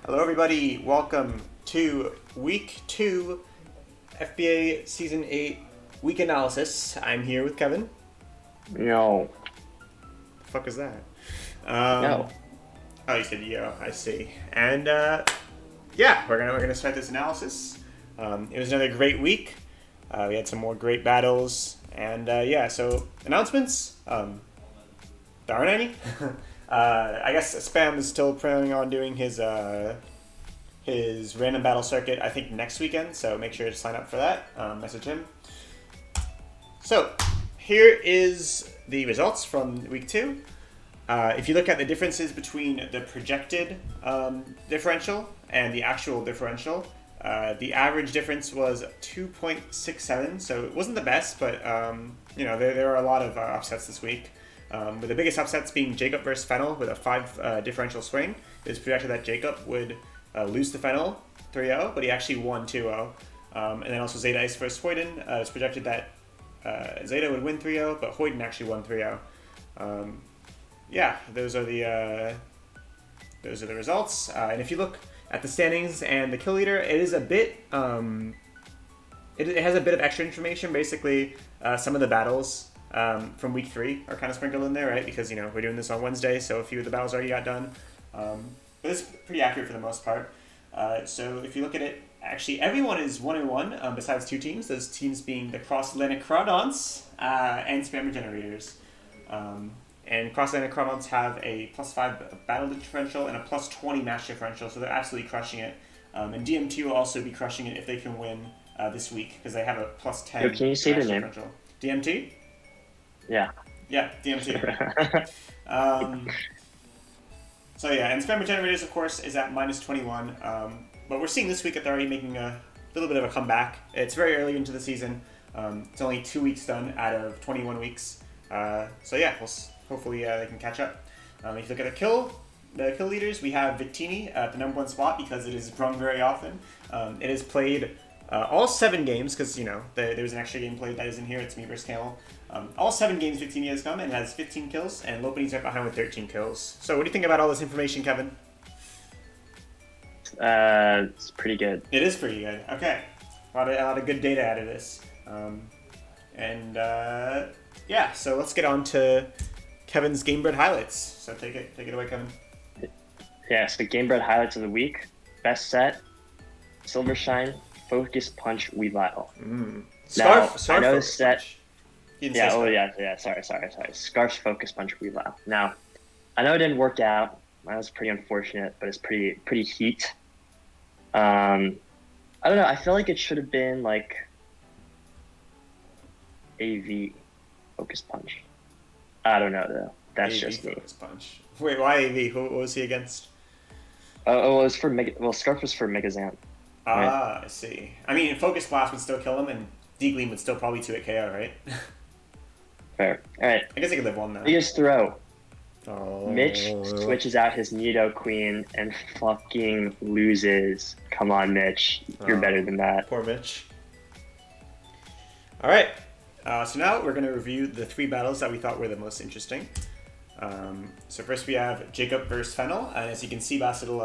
Hello, everybody. Welcome to Week 2 FBA Season 8 Week Analysis. I'm here with Kevin. No. The fuck is that? No. Oh, you said yo. I see. And we're gonna start this analysis. It was another great week. We had some more great battles, and So announcements. There aren't any. I guess Spam is still planning on doing his random battle circuit, I think, next weekend, so make sure to sign up for that. Message him. So, here is the results from week 2. If you look at the differences between the projected differential and the actual differential, the average difference was 2.67, so it wasn't the best, but there are a lot of upsets this week. With the biggest upsets being Jacob versus Fennel with a 5 differential swing. It was projected that Jacob would lose to Fennel 3-0, but he actually won 2-0. And then also Zeta Ice versus Hoiden. It's projected that Zeta would win 3-0, but Hoiden actually won 3-0. Those are the results. And if you look at the standings and the kill leader, it is a bit it has a bit of extra information. Basically, some of the battles from week 3 are kind of sprinkled in there, right? Because we're doing this on Wednesday, so a few of the battles already got done. But it's pretty accurate for the most part. So if you look at it, actually everyone is 1-1 besides 2 teams. Those teams being the Cross Atlantic Crawdons and Spammer Generators. And Cross Atlantic Crawdons have a +5 battle differential and a +20 match differential, so they're absolutely crushing it. And DMT will also be crushing it if they can win this week, because they have a +10 Yo, can you say match the name? differential. DMT? Yeah. Yeah, DMT. And Spammer Generators, of course, is at -21. But we're seeing this week that they're already making a little bit of a comeback. It's very early into the season. It's only 2 weeks done out of 21 weeks. Hopefully they can catch up. If you look at the kill leaders, we have Victini at the number 1 spot because it is run very often. It has played all 7 games, because there's an extra game played that isn't here. It's me versus Camel. All 7 games Victini has come and has 15 kills, and Lopini's right behind with 13 kills. So what do you think about all this information, Kevin? It's pretty good. It is pretty good. Okay. A lot of good data out of this. So let's get on to Kevin's Game Bread highlights. So take it away, Kevin. Yeah, so Game Bread highlights of the week. Best set, Silver Shine, Focus Punch, Weavile. Scarf I know this set. Yeah, Sorry. Scarf's Focus Punch, Weavile. Now, I know it didn't work out. That was pretty unfortunate, but it's pretty heat. I don't know. I feel like it should have been like AV Focus Punch. I don't know though. That's AV just Focus Punch. Wait, why AV? Who was he against? It was for Scarf was for Megazant. Right? I see. I mean, Focus Blast would still kill him, and D-Gleam would still probably 2-hit KO, right? Fair. All right. I guess I could live one now. Biggest throw. Oh. Mitch switches out his Nido Queen and fucking loses. Come on, Mitch. You're better than that. Poor Mitch. All right. So now we're going to review the 3 battles that we thought were the most interesting. So first we have Jacob versus Fennel. And as you can see by this little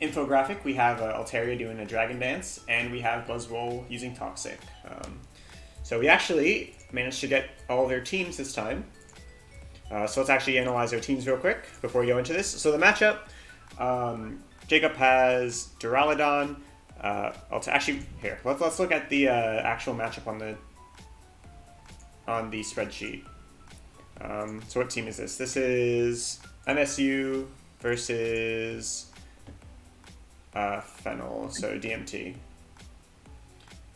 infographic, we have Altaria doing a Dragon Dance, and we have Buzzroll using Toxic. So we actually managed to get all their teams this time. So let's actually analyze their teams real quick before we go into this. So the matchup, Jacob has Duraludon. Let's look at the actual matchup on the spreadsheet. So what team is this? This is MSU versus Fennel, so DMT.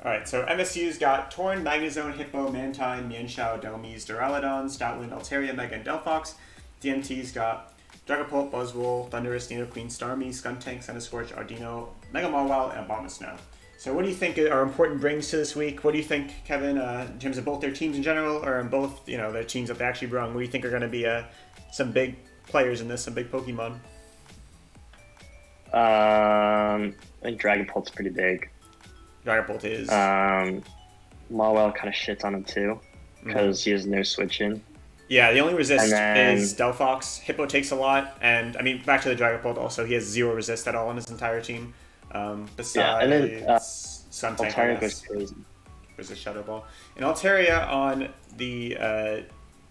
Alright, so MSU's got Torn, Magnezone, Hippo, Mantine, Mienshao, Delmise, Duraludon, Stoutland, Altaria, Mega, and Delphox. DMT's got Dragapult, Buzzwole, Thundurus, Nidoqueen, Starmie, Skuntank, Centiskorch, Ardino, Mega Mawile, and Abomasnow. So what do you think are important brings to this week? What do you think, Kevin, in terms of both their teams in general, or in both, their teams that they actually brung? What do you think are going to be some big players in this, some big Pokemon? I think Dragapult's pretty big. Dragapult is. Mawile kind of shits on him too, because he has no switch in. Yeah, the only And resist is then Delphox. Hippo takes a lot, and I mean, back to the Dragapult also, he has zero resist at all on his entire team. yeah, and then Besides Skuntank, I Altaria goes guess, crazy. resist Shadow Ball. And Altaria on the,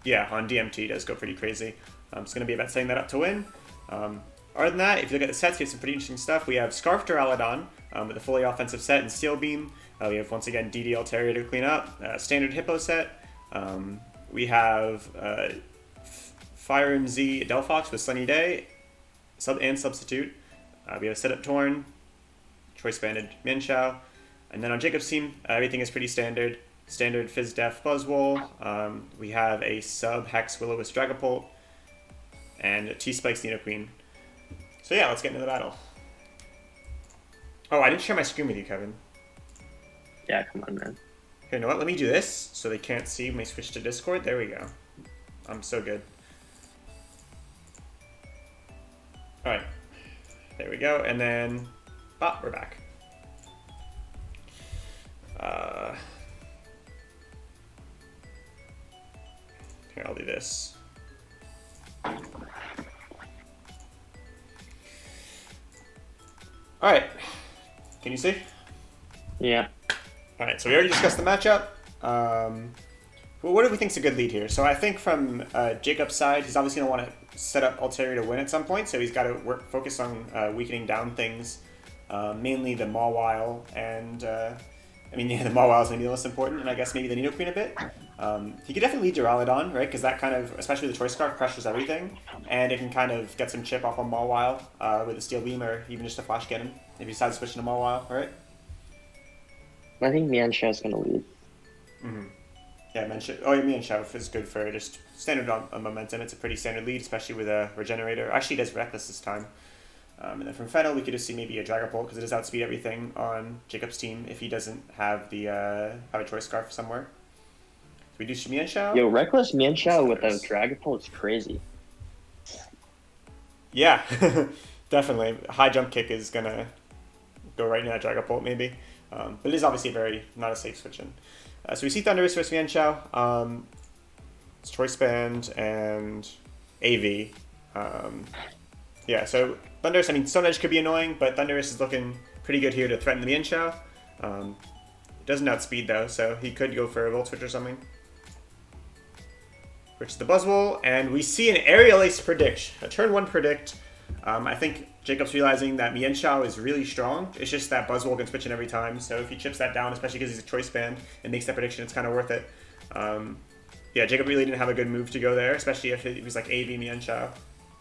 yeah, on DMT does go pretty crazy. It's going to be about setting that up to win. Um, Other than that, if you look at the sets, we have some pretty interesting stuff. We have Scarf Duraludon with a fully offensive set and Steel Beam. We have, once again, DD Altaria to clean up. Standard Hippo set. We have Fire MZ Delphox with Sunny Day and Substitute. We have Setup Torn, Choice Banded Mienshao. And then on Jacob's team, everything is pretty standard. Standard Fizz Def Buzzwole. We have a sub Hex Will-O-Wisp Dragapult. And T-Spikes Nidoqueen. So yeah, let's get into the battle. Oh, I didn't share my screen with you, Kevin. Yeah, come on, man. Okay, you know what? Let me do this so they can't see when we switch to Discord. There we go. I'm so good. Alright. There we go. And then... Ah, we're back. Here, I'll do this. Alright. Can you see? Yeah. Alright, so we already discussed the matchup. Well, what do we think is a good lead here? So I think from Jacob's side, he's obviously going to want to set up Altaria to win at some point, so he's got to focus on weakening down things, mainly the Mawile, and I mean, yeah, the Mawile is going to be the most important, and I guess maybe the Nidoqueen a bit. He could definitely lead Duraludon, right? Because that kind of, especially with the Choice Scarf, pressures everything, and it can kind of get some chip off on Mawile with a Steel Beam or even just a Flash Cannon if he decides to switch to Mawile, right? I think Mienshao is going to lead. Mm-hmm. Yeah, Mienshao is good for just standard on momentum. It's a pretty standard lead, especially with a Regenerator. Actually, it does Reckless this time. And then from Fennel, we could just see maybe a Dragapult, because it does outspeed everything on Jacob's team if he doesn't have the have a Choice Scarf somewhere. So we do Mienshao. Yo, Reckless Mienshao with a Dragapult is crazy. Yeah, definitely. High jump kick is going to go right into that Dragapult, maybe. But it is obviously not a safe switch in. So we see Thundurus versus Mienshao. It's Choice Band and AV. Yeah, so Thundurus, I mean, Stone Edge could be annoying, but Thundurus is looking pretty good here to threaten the Mienshao. It doesn't outspeed, though, so he could go for a Volt Switch or something. Which is the Buzzwole, and we see an Aerial Ace predict. A turn 1 predict. I think Jacob's realizing that Mienshao is really strong. It's just that Buzzwole can switch in every time, so if he chips that down, especially because he's a Choice Band, and makes that prediction, it's kind of worth it. Yeah, Jacob really didn't have a good move to go there, especially if it was like AV Mienshao.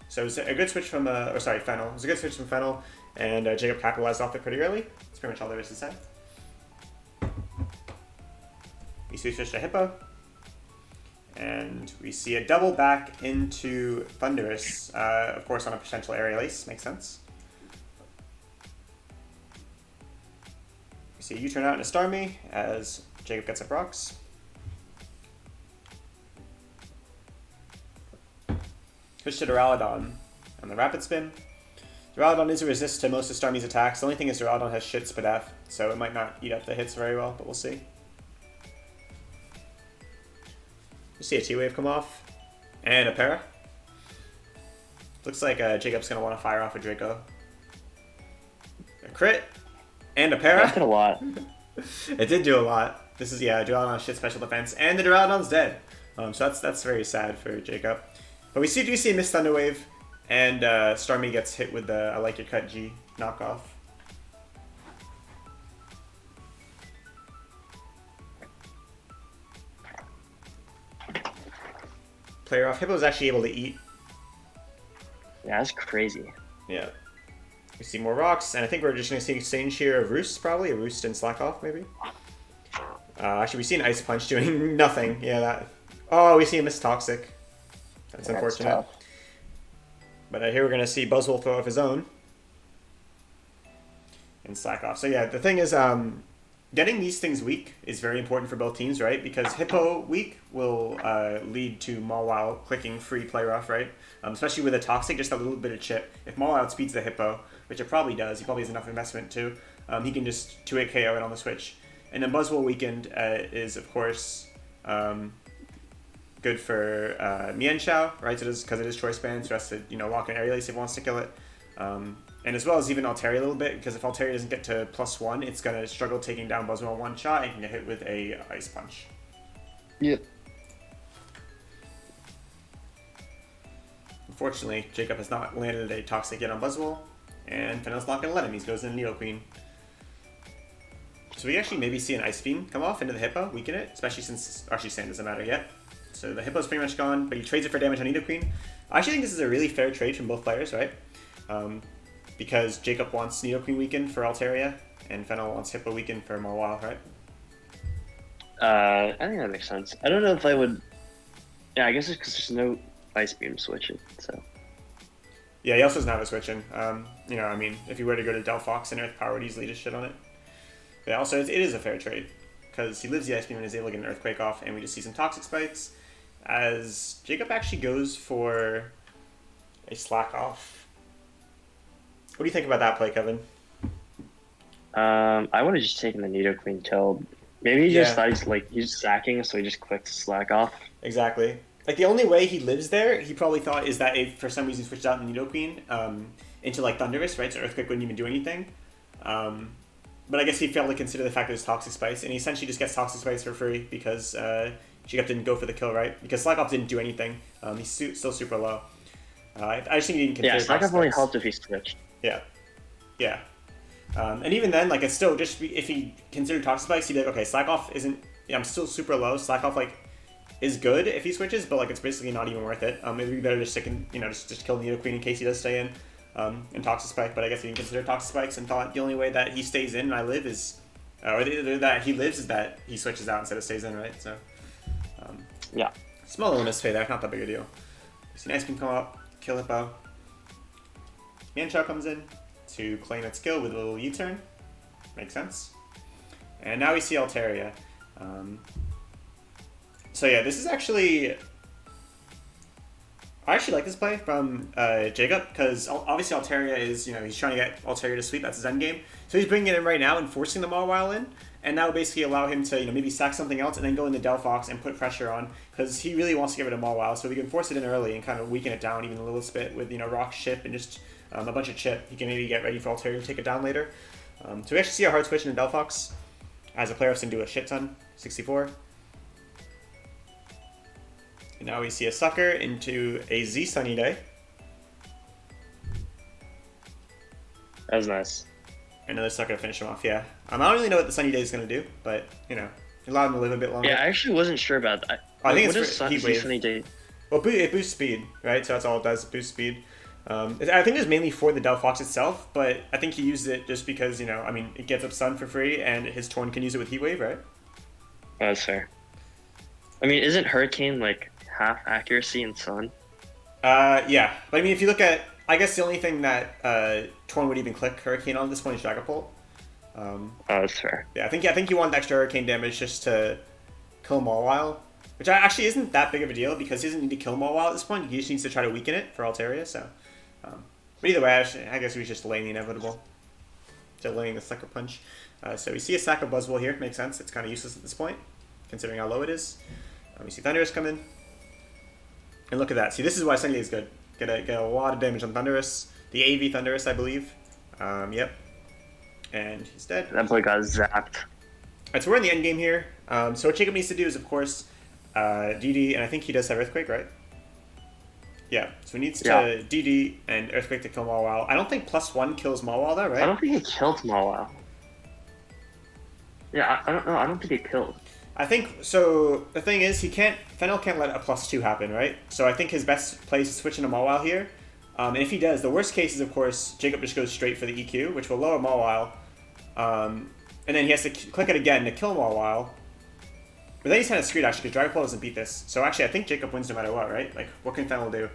So it was a good switch from, Fennel. It was a good switch from Fennel, and Jacob capitalized off it pretty early. That's pretty much all there is to say. We switch to Hippo. And we see a double back into Thundurus, of course on a potential Aerial Ace, makes sense. We see a U-turn out into Starmie as Jacob gets up rocks. Switch to Duraludon on the Rapid Spin. Duraludon is a resist to most of Starmie's attacks. The only thing is Duraludon has shit Spadef, so it might not eat up the hits very well, but we'll see. You see a T-Wave come off, and a Para. Looks like Jacob's going to want to fire off a Draco. A crit, and a Para. That did a lot. It did do a lot. This is, yeah, Duraludon's shit special defense, and the Duraludon's dead. So that's very sad for Jacob. But we do see a Mist Thunder Wave, and Starmie gets hit with the I Like Your Cut G knockoff. Player off. Hippo's actually able to eat. Yeah, that's crazy. Yeah. We see more rocks, and I think we're just going to see exchange here of Roost, probably. A Roost and Slack Off, maybe. Actually, we see an Ice Punch doing nothing. Yeah, that. Oh, we see a Miss Toxic. That's unfortunate. Tough. But here we're going to see Buzzwole throw off his own. And Slack Off. So yeah, the thing is, getting these things weak is very important for both teams, right? Because Hippo weak will lead to Mawile clicking free play rough, right? Especially with a Toxic, just a little bit of chip. If Mawile outspeeds the Hippo, which it probably does, he probably has enough investment too, he can just 2-hit KO it on the switch. And then Buzzwole weakened is, of course, good for Mian Shao, right? So because it is choice band, so it has to lock an area if it wants to kill it. And as well as even Altaria a little bit, because if Altaria doesn't get to +1, it's gonna struggle taking down Buzzwell one shot and can get hit with a Ice Punch. Yep. Unfortunately, Jacob has not landed a Toxic yet on Buzzwell, and Fennel's not gonna let him. He goes in Neo Queen. So we actually maybe see an Ice Beam come off into the Hippo, weaken it, especially since actually Sand doesn't matter yet. So the Hippo's pretty much gone, but he trades it for damage on Neo Queen. I actually think this is a really fair trade from both players, right? Because Jacob wants Neo Queen weakened for Altaria, and Fennel wants Hippo weakened for Mawile, right? I think that makes sense. I don't know if I would. Yeah, I guess it's because there's no Ice Beam switching, so. Yeah, he also doesn't have a switching. I mean, if he were to go to Delphox and Earth Power would easily just shit on it. But yeah, also, it is a fair trade, because he lives the Ice Beam and is able to get an Earthquake off, and we just see some Toxic Spikes, as Jacob actually goes for a Slack Off. What do you think about that play, Kevin? I would have just taken the Nido Queen kill. Maybe he just thought he's sacking, so he just clicked Slack Off. Exactly. Like, the only way he lives there, he probably thought, is that if for some reason he switched out the Nido Queen into, like, Thunderous, right? So Earthquake wouldn't even do anything. But I guess he failed to consider the fact that it's Toxic Spice, and he essentially just gets Toxic Spice for free because Jacob didn't go for the kill, right? Because Slack Off didn't do anything. He's still super low. I just think he didn't consider Slack Off only helped if he switched. Yeah. And even then, like, it's still just if he considered Toxic Spikes, he'd be like, okay, Slack Off isn't. Yeah, I'm still super low. Slack Off is good if he switches, but it's basically not even worth it. It'd be better just to just kill Nido Queen in case he does stay in, and Toxic Spike. But I guess he didn't consider Toxic Spikes and thought the only way that he stays in and I live is, or that he lives is that he switches out instead of stays in, right? So, yeah, small little misfade there, not that big a deal. You see Ice Beam come up, kill Hippo. Mianchao comes in to claim its kill with a little U-turn. Makes sense. And now we see Altaria. So yeah, this is actually... I actually like this play from Jacob, because obviously Altaria is, he's trying to get Altaria to sweep, that's his endgame. So he's bringing it in right now and forcing the Mawile in, and that would basically allow him to, maybe sack something else and then go into Delphox and put pressure on, because he really wants to get rid of Mawile, so we can force it in early and kind of weaken it down even a little bit with, Rock, Chip, and just a bunch of chip. He can maybe get ready for Altaria to take it down later. So we actually see a hard switch into Delphox, as a player has to do a shit ton, 64. And now we see a Sucker into a Z Sunny Day. That was nice. Another Sucker to finish him off, yeah. I don't really know what the Sunny Day is going to do, but, allow him to live a bit longer. Yeah, I actually wasn't sure about that. I think what it's for Heat Wave. Sunny Day? Well, it boosts speed, right? So that's all it does, boost speed. I think it's mainly for the Delphox itself, but I think he used it just because, it gets up Sun for free, and his Torn can use it with Heat Wave, right? Oh, that's fair. Isn't Hurricane, half accuracy in Sun? Yeah. But, if you look at... I guess the only thing that Torn would even click Hurricane on at this point is Dragapult. Oh, that's fair. Yeah, I think you want the extra Hurricane damage just to kill Mawile, which actually isn't that big of a deal, because he doesn't need to kill Mawile at this point. He just needs to try to weaken it for Altaria, so... but either way, I guess we was just delaying the inevitable. Delaying the Sucker Punch. So we see a sack of Buzzwole here. Makes sense. It's kind of useless at this point, considering how low it is. We see Thunderous come in. And look at that. See, this is why Sunny Day is good. Get a lot of damage on Thunderous. The AV Thunderous, I believe. Yep. And he's dead. That boy got zapped. Alright, so we're in the end game here. So what Jacob needs to do is, of course, DD, and I think he does have Earthquake, right? Yeah, so he needs to DD and Earthquake to kill Mawile. I don't think +1 kills Mawile though, right? I don't think he killed Mawile. Yeah, I don't know. I don't think he killed. I think, so the thing is, Fennel can't let a +2 happen, right? So I think his best play is to switch into Mawile here. And if he does, the worst case is, of course, Jacob just goes straight for the EQ, which will lower Mawile. And then he has to click it again to kill Mawile. But then he's kind of screwed, actually, because Dragapult doesn't beat this. So actually, I think Jacob wins no matter what, right? What can Fennel do?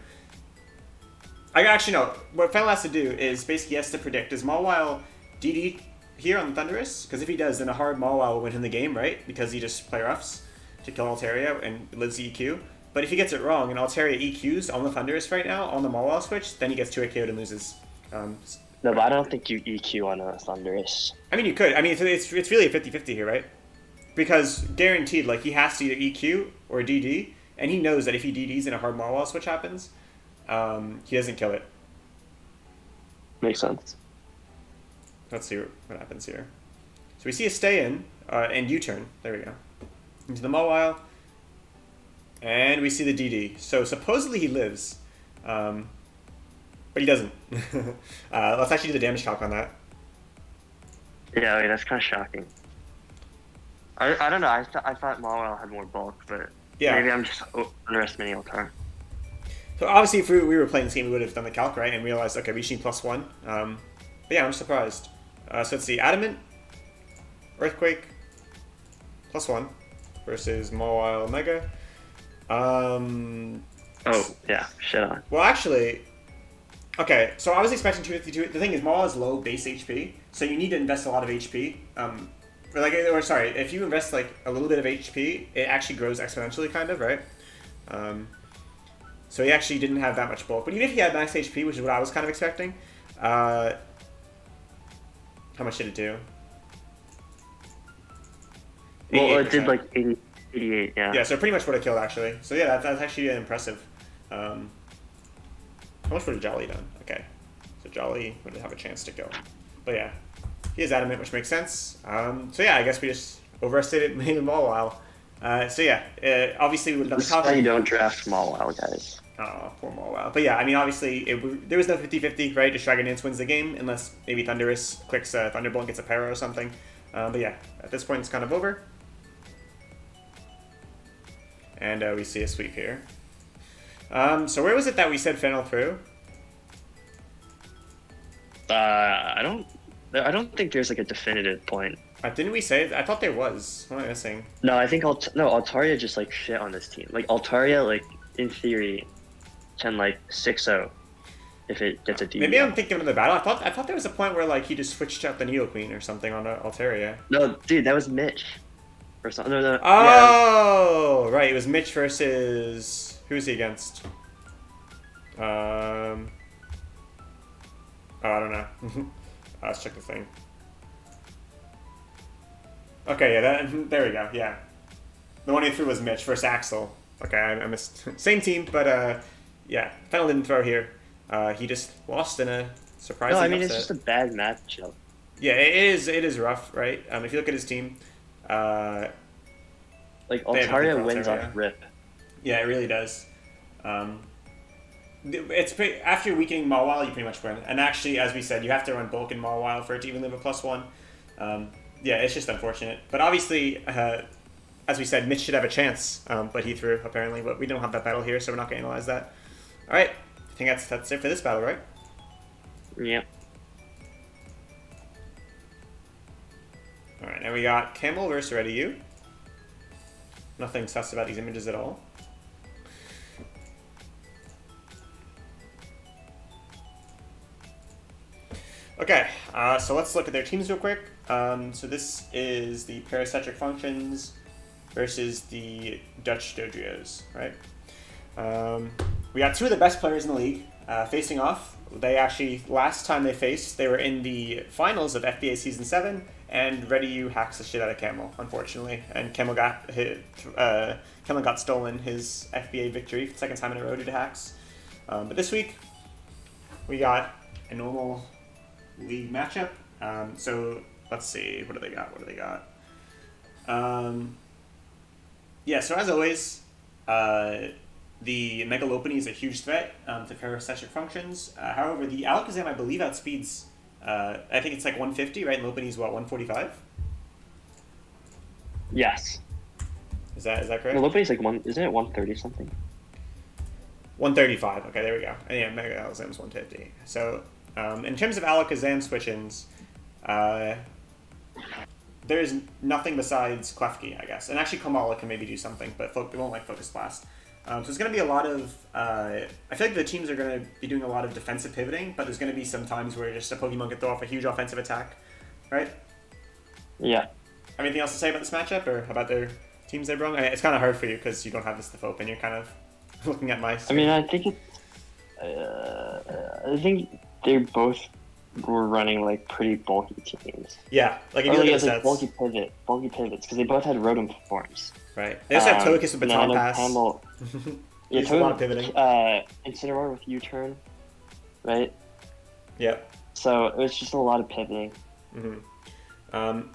Actually, no. What Fennel has to do is basically he has to predict, does Mawile DD here on the Thunderous? Because if he does, then a hard Mawile will win him the game, right? Because he just play roughs to kill Altaria and lives the EQ. But if he gets it wrong and Altaria EQs on the Thunderous right now, on the Mawile switch, then he gets 2 KO'd and loses. No, but I don't think you EQ on a Thunderous. You could. It's really a 50-50 here, right? Because guaranteed, he has to either EQ or DD, and he knows that if he DDs and a hard Marwell switch happens, he doesn't kill it. Makes sense. Let's see what happens here. So we see a stay in and U-turn. There we go. Into the Mawile. And we see the DD. So supposedly he lives. But he doesn't. Let's actually do the damage calc on that. Yeah, I mean, that's kind of shocking. I don't know. I thought Mawile had more bulk, but yeah. Maybe I'm just underestimating Altar. So obviously if we were playing this game, we would have done the calc, right? And realized, okay, we just need +1. But yeah, I'm surprised. So let's see. Adamant, Earthquake, +1 versus Mawile Mega. Oh, yeah. Shit on. Well, actually... Okay, so I was expecting 252. The thing is, Mawile is low base HP, so you need to invest a lot of HP. If you invest like a little bit of HP, it actually grows exponentially, kind of, right? So he actually didn't have that much bulk. But even if he had max HP, which is what I was kind of expecting, how much did it do? Well, it did like 88, yeah. Yeah, so pretty much would have killed, actually. So yeah, that's actually impressive. How much would have Jolly done? Okay. So Jolly would have a chance to kill. But yeah, he is Adamant, which makes sense. So yeah, I guess we just overestimated him Mawile. So yeah, obviously we would have done the calc. This is why you don't draft Mawile, guys. Oh, poor Mawile. But yeah, I mean, obviously, there was no 50-50, right? Just Dragon Dance wins the game, unless maybe Thunderous clicks Thunderbolt and gets a para or something. But yeah, at this point, it's kind of over. And we see a sweep here. So where was it that we said Fennel through? I don't think there's like a definitive point. Didn't we say? I thought there was. What am I missing? No, I think Altaria just like shit on this team. Like Altaria, like in theory, can like 6-0 if it gets a D. Maybe I'm thinking of another battle. I thought there was a point where like he just switched out the Neo Queen or something on Altaria. No, dude, that was Mitch. Or something. No. Oh, yeah. Right. It was Mitch versus who's he against? Oh, I don't know. Let's check the thing. Okay, yeah, there we go. Yeah, the one he threw was Mitch versus Axel. Okay, I missed. Same team, but yeah, Fennel didn't throw here. He just lost in a surprising. No, I mean upset. it's just a bad matchup. Yeah, it is rough, right? If you look at his team, like Altaria wins off rip. Yeah, it really does. It's after weakening Mawile, you pretty much win. And actually, as we said, you have to run bulk in Mawile for it to even live a +1. Yeah, it's just unfortunate. But obviously, as we said, Mitch should have a chance, but he threw, apparently. But we don't have that battle here, so we're not going to analyze that. All right, I think that's it for this battle, right? Yep. All right, now we got Camel versus Ready You. Nothing sus about these images at all. Okay, so let's look at their teams real quick. So this is the Parasectric Functions versus the Dutch Dodrios, right? We got two of the best players in the league facing off. They actually, last time they faced, they were in the finals of FBA Season 7, and Ready U hacks the shit out of Camel, unfortunately. And Camel got stolen his FBA victory, second time in a row due to hacks. But this week, we got a normal league matchup. So let's see, what do they got? Yeah, so as always, the Megalopony is a huge threat to Parasectric Functions. However, the Alakazam, I believe, outspeeds, I think it's like 150, right? And Lopunny's what, 145? Yes. Is that correct? No, Lopunny's like isn't it 130 something? 135. Okay, there we go. And yeah, Mega Alakazam's 150. So in terms of Alakazam switch-ins, there's nothing besides Klefki, I guess. And actually, Kamala can maybe do something, but it won't like Focus Blast. So there's going to be a lot of... I feel like the teams are going to be doing a lot of defensive pivoting, but there's going to be some times where just a Pokemon can throw off a huge offensive attack, right? Yeah. Anything else to say about this matchup or about their teams they brought? It's kind of hard for you because you don't have this stuff open. You're kind of looking at my screen. I mean, I think they're both were running like pretty bulky teams. Yeah, like if Or you look like at as the like sets, bulky pivots, because they both had Rotom forms. right? They also have Togekiss with And then I Baton know Pass. Campbell, yeah, Uses a lot of pivoting. Incineroar with U-turn, right? Yep. So it was just a lot of pivoting. Um,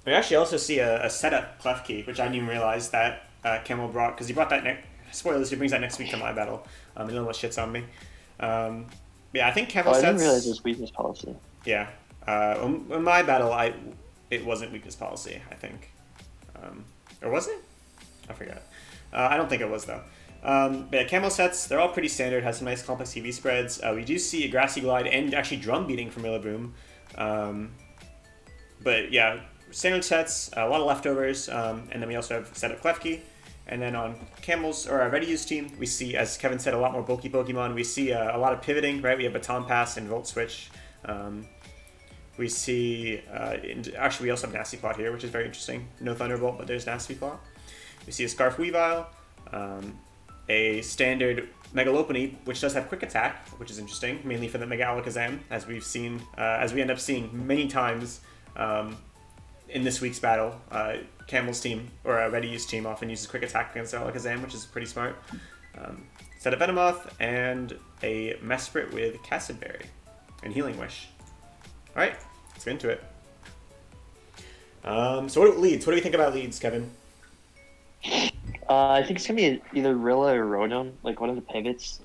we actually also see a setup Klefki, which I didn't even realize that Camel brought, because he brought that spoilers, he brings that next week to my battle. And no one shits on me. Yeah, I think Camel Oh, I sets. didn't realize it was weakness policy. Yeah. In my battle, it wasn't weakness policy, I think. Or was it? I forgot. I don't think it was, though. But yeah, Camel sets, they're all pretty standard, has some nice complex EV spreads. We do see a Grassy Glide and actually Drum Beating from Rillaboom. But yeah, standard sets, a lot of leftovers, and then we also have setup Klefki. And then on Camel's or our Ready Use team, we see, as Kevin said, a lot more bulky Pokemon. We see a lot of pivoting, right? We have Baton Pass and Volt Switch. We see, actually, we also have Nasty Plot here, which is very interesting. No Thunderbolt, but there's Nasty Plot. We see a Scarf Weavile, a standard Mega Lopunny, which does have Quick Attack, which is interesting, mainly for the Mega Alakazam, as we've seen, as we end up seeing many times in this week's battle. Camel's team, or Ready Use team, often uses Quick Attack against Alakazam, which is pretty smart. Set of Venomoth, and a Mesprit with Cassid Berry and Healing Wish. Alright, let's get into it. So what leads? What do we think about leads, Kevin? I think it's gonna be either Rilla or Rotom, like one of the pivots.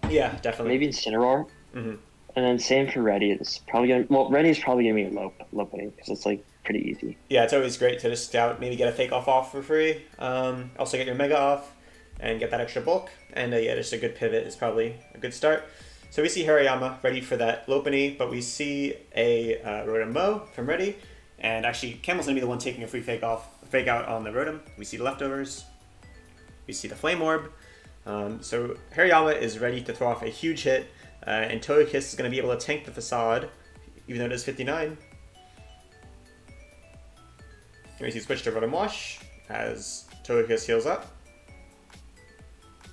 Yeah, definitely. Maybe Incineroar. Mm-hmm. And then same for Ready. It's probably gonna. Well, Ready is probably gonna be a Lopunny because it's like pretty easy. Yeah, it's always great to just scout, maybe get a fake off for free. Also get your Mega off and get that extra bulk. And yeah, just a good pivot is probably a good start. So we see Hariyama ready for that Lopunny, but we see a Rotom Mow from Ready. And actually, Camel's going to be the one taking a free fake out on the Rotom. We see the leftovers. We see the Flame Orb. So Hariyama is ready to throw off a huge hit. And Togekiss is going to be able to tank the Facade, even though it is 59. Here we see switch to Rotom Wash as Togekiss heals up.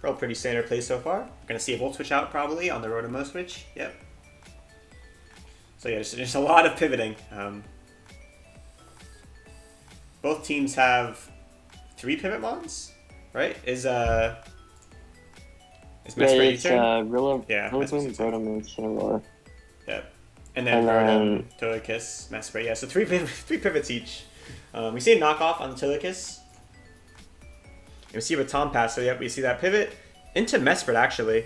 Probably pretty standard play so far. We're going to see a Volt Switch out probably on the Rotom switch. Yep. So yeah, there's a lot of pivoting. Both teams have 3 pivot mons, right? Is Mesprit it's turn? Rilla, Yeah, Rillaboom, Rotom, and Incineroar. Yep. And then Rotom, Togekiss, Mesprit. Yeah, so 3 pivots each. We see a knockoff on the Togekiss. We see a Baton Pass, so yep, we see that pivot into Mesprit actually.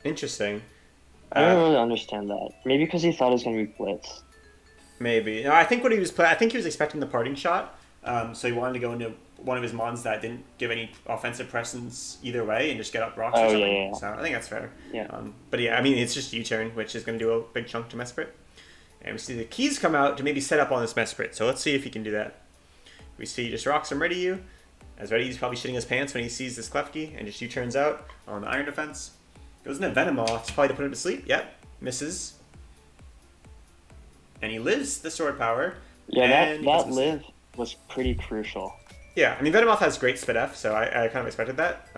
Interesting. I don't really understand that. Maybe because he thought it was gonna be Blitz. Maybe. No, I think what he was I think he was expecting the parting shot. So he wanted to go into one of his mons that didn't give any offensive presence either way and just get up rocks or something. Yeah. So I think that's fair. Yeah. But yeah, I mean it's just U-turn, which is going to do a big chunk to Mesprit. And we see the keys come out to maybe set up on this Mesprit. So let's see if he can do that. We see just rocks him Ready U. As Ready U's probably shitting his pants when he sees this Klefki and just U-turns out on the Iron Defense. Goes into Venomoth, it's probably to put him to sleep. Yep, misses. And he lives the Sword Power. Yeah, that live was pretty crucial. Yeah, I mean Venomoth has great Spit F, so I kind of expected that.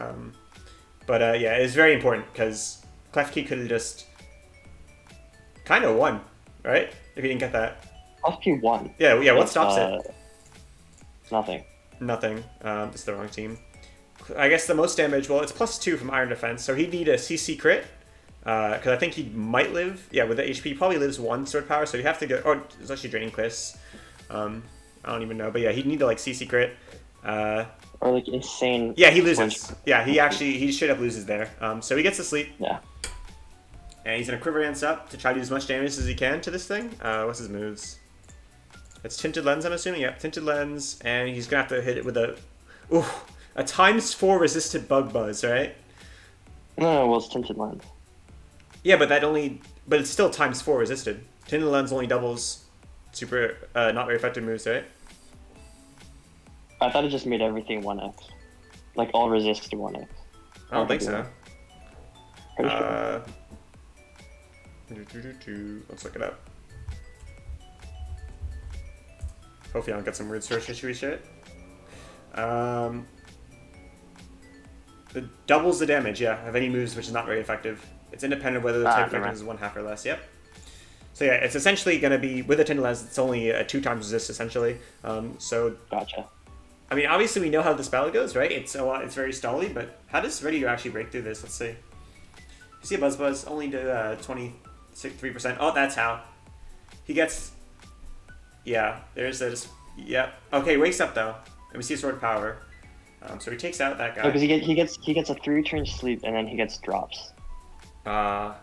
But yeah, it's very important because Klefki could have just kind of won, right? If he didn't get that. Klefki won. Yeah. What stops it? Nothing. Nothing. It's the wrong team. I guess the most damage. Well, it's +2 from Iron Defense, so he'd need a CC crit. Because I think he might live. Yeah, with the HP, he probably lives 1 Sword Power, so you have to go. Or it's actually Draining Kiss. I don't even know, but yeah, he'd need to like CC crit. Or like insane. Yeah, he loses. Yeah, he straight up loses there. So he gets to sleep. Yeah. And he's gonna Quiver Dance up to try to do as much damage as he can to this thing. What's his moves? It's Tinted Lens, I'm assuming. Yeah, Tinted Lens, and he's gonna have to hit it with a ×4 resisted Bug Buzz, right? No, well, it's Tinted Lens. Yeah, but it's still ×4 resisted. Tinted Lens only doubles super not very effective moves, right? I thought it just made everything 1x. Like all resist to 1x. I don't think so. Pretty sure. Let's look it up. Hopefully I don't get some weird source history shit. It doubles the damage, yeah, of any moves, which is not very effective. It's independent of whether the type never effectiveness mind. is 1/2 or less. Yep. So yeah, it's essentially going to be, with a 10 less, it's only a 2 times resist essentially. So Gotcha. I mean, obviously we know how the spell goes, right? It's it's very stally, but how does Ready actually break through this? Let's see. You see a Buzz only did 23%. Oh, that's how. He gets. Yeah, there's this. Yep. Okay, wakes up though, and we see sword power. So he takes out that guy. Because he gets a 3-turn sleep and then he gets drops. Yeah,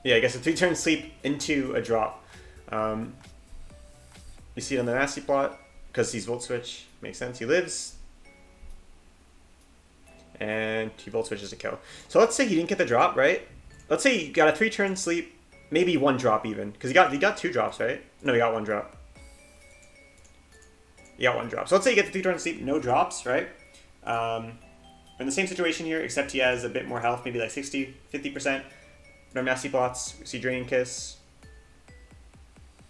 I guess a 3-turn sleep into a drop. You see it on the nasty plot because he's volt switch. Makes sense. He lives, and he volt switches to kill. So let's say he didn't get the drop, right? Let's say he got a 3-turn sleep, maybe 1 drop even, because he got 2 drops, right? No, he got 1 drop. He got 1 drop. So let's say you get the 3-turn sleep, no drops, right? We're in the same situation here, except he has a bit more health, maybe like 60, 50%. No nasty plots. We see Draining Kiss.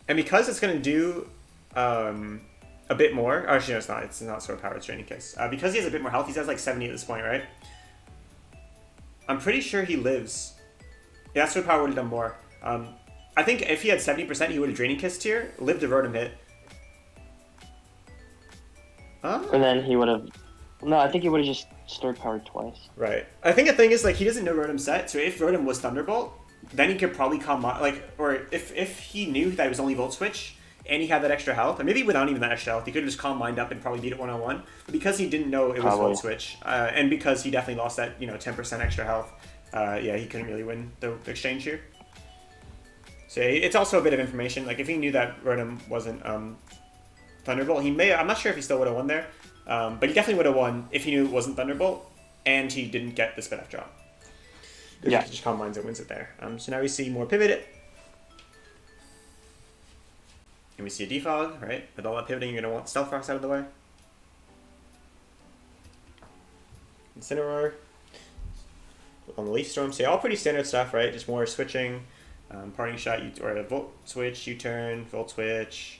And because it's going to do a bit more... Actually, no, it's not. It's not Sword Power. It's Draining Kiss. Because he has a bit more health, he has like 70 at this point, right? I'm pretty sure he lives. Yeah, Sword Power would have done more. I think if he had 70%, he would have Draining Kissed here, lived the Rotom hit. And then he would have... No, I think he would have just Sword Powered twice. Right. I think the thing is, like, he doesn't know Rotom set, so if Rotom was Thunderbolt, then he could probably come, like, or if he knew that it was only Volt Switch, and he had that extra health, and maybe without even that extra health, he could have just Calm Mind up and probably beat it 1-on-1. But because he didn't know it was Volt Switch, and because he definitely lost that, 10% extra health, yeah, he couldn't really win the exchange here. So it's also a bit of information. Like, if he knew that Rotom wasn't Thunderbolt, I'm not sure if he still would have won there. But he definitely would have won if he knew it wasn't Thunderbolt, and he didn't get the spin-off drop. Yeah. He just Calm Minds and wins it there. So now we see more Pivot. And we see a Defog, right? With all that pivoting, you're going to want Stealth Rocks out of the way. Incineroar. On the Leaf Storm. So yeah, all pretty standard stuff, right? Just more switching. Parting Shot, or a Volt Switch, U-turn, Volt Switch.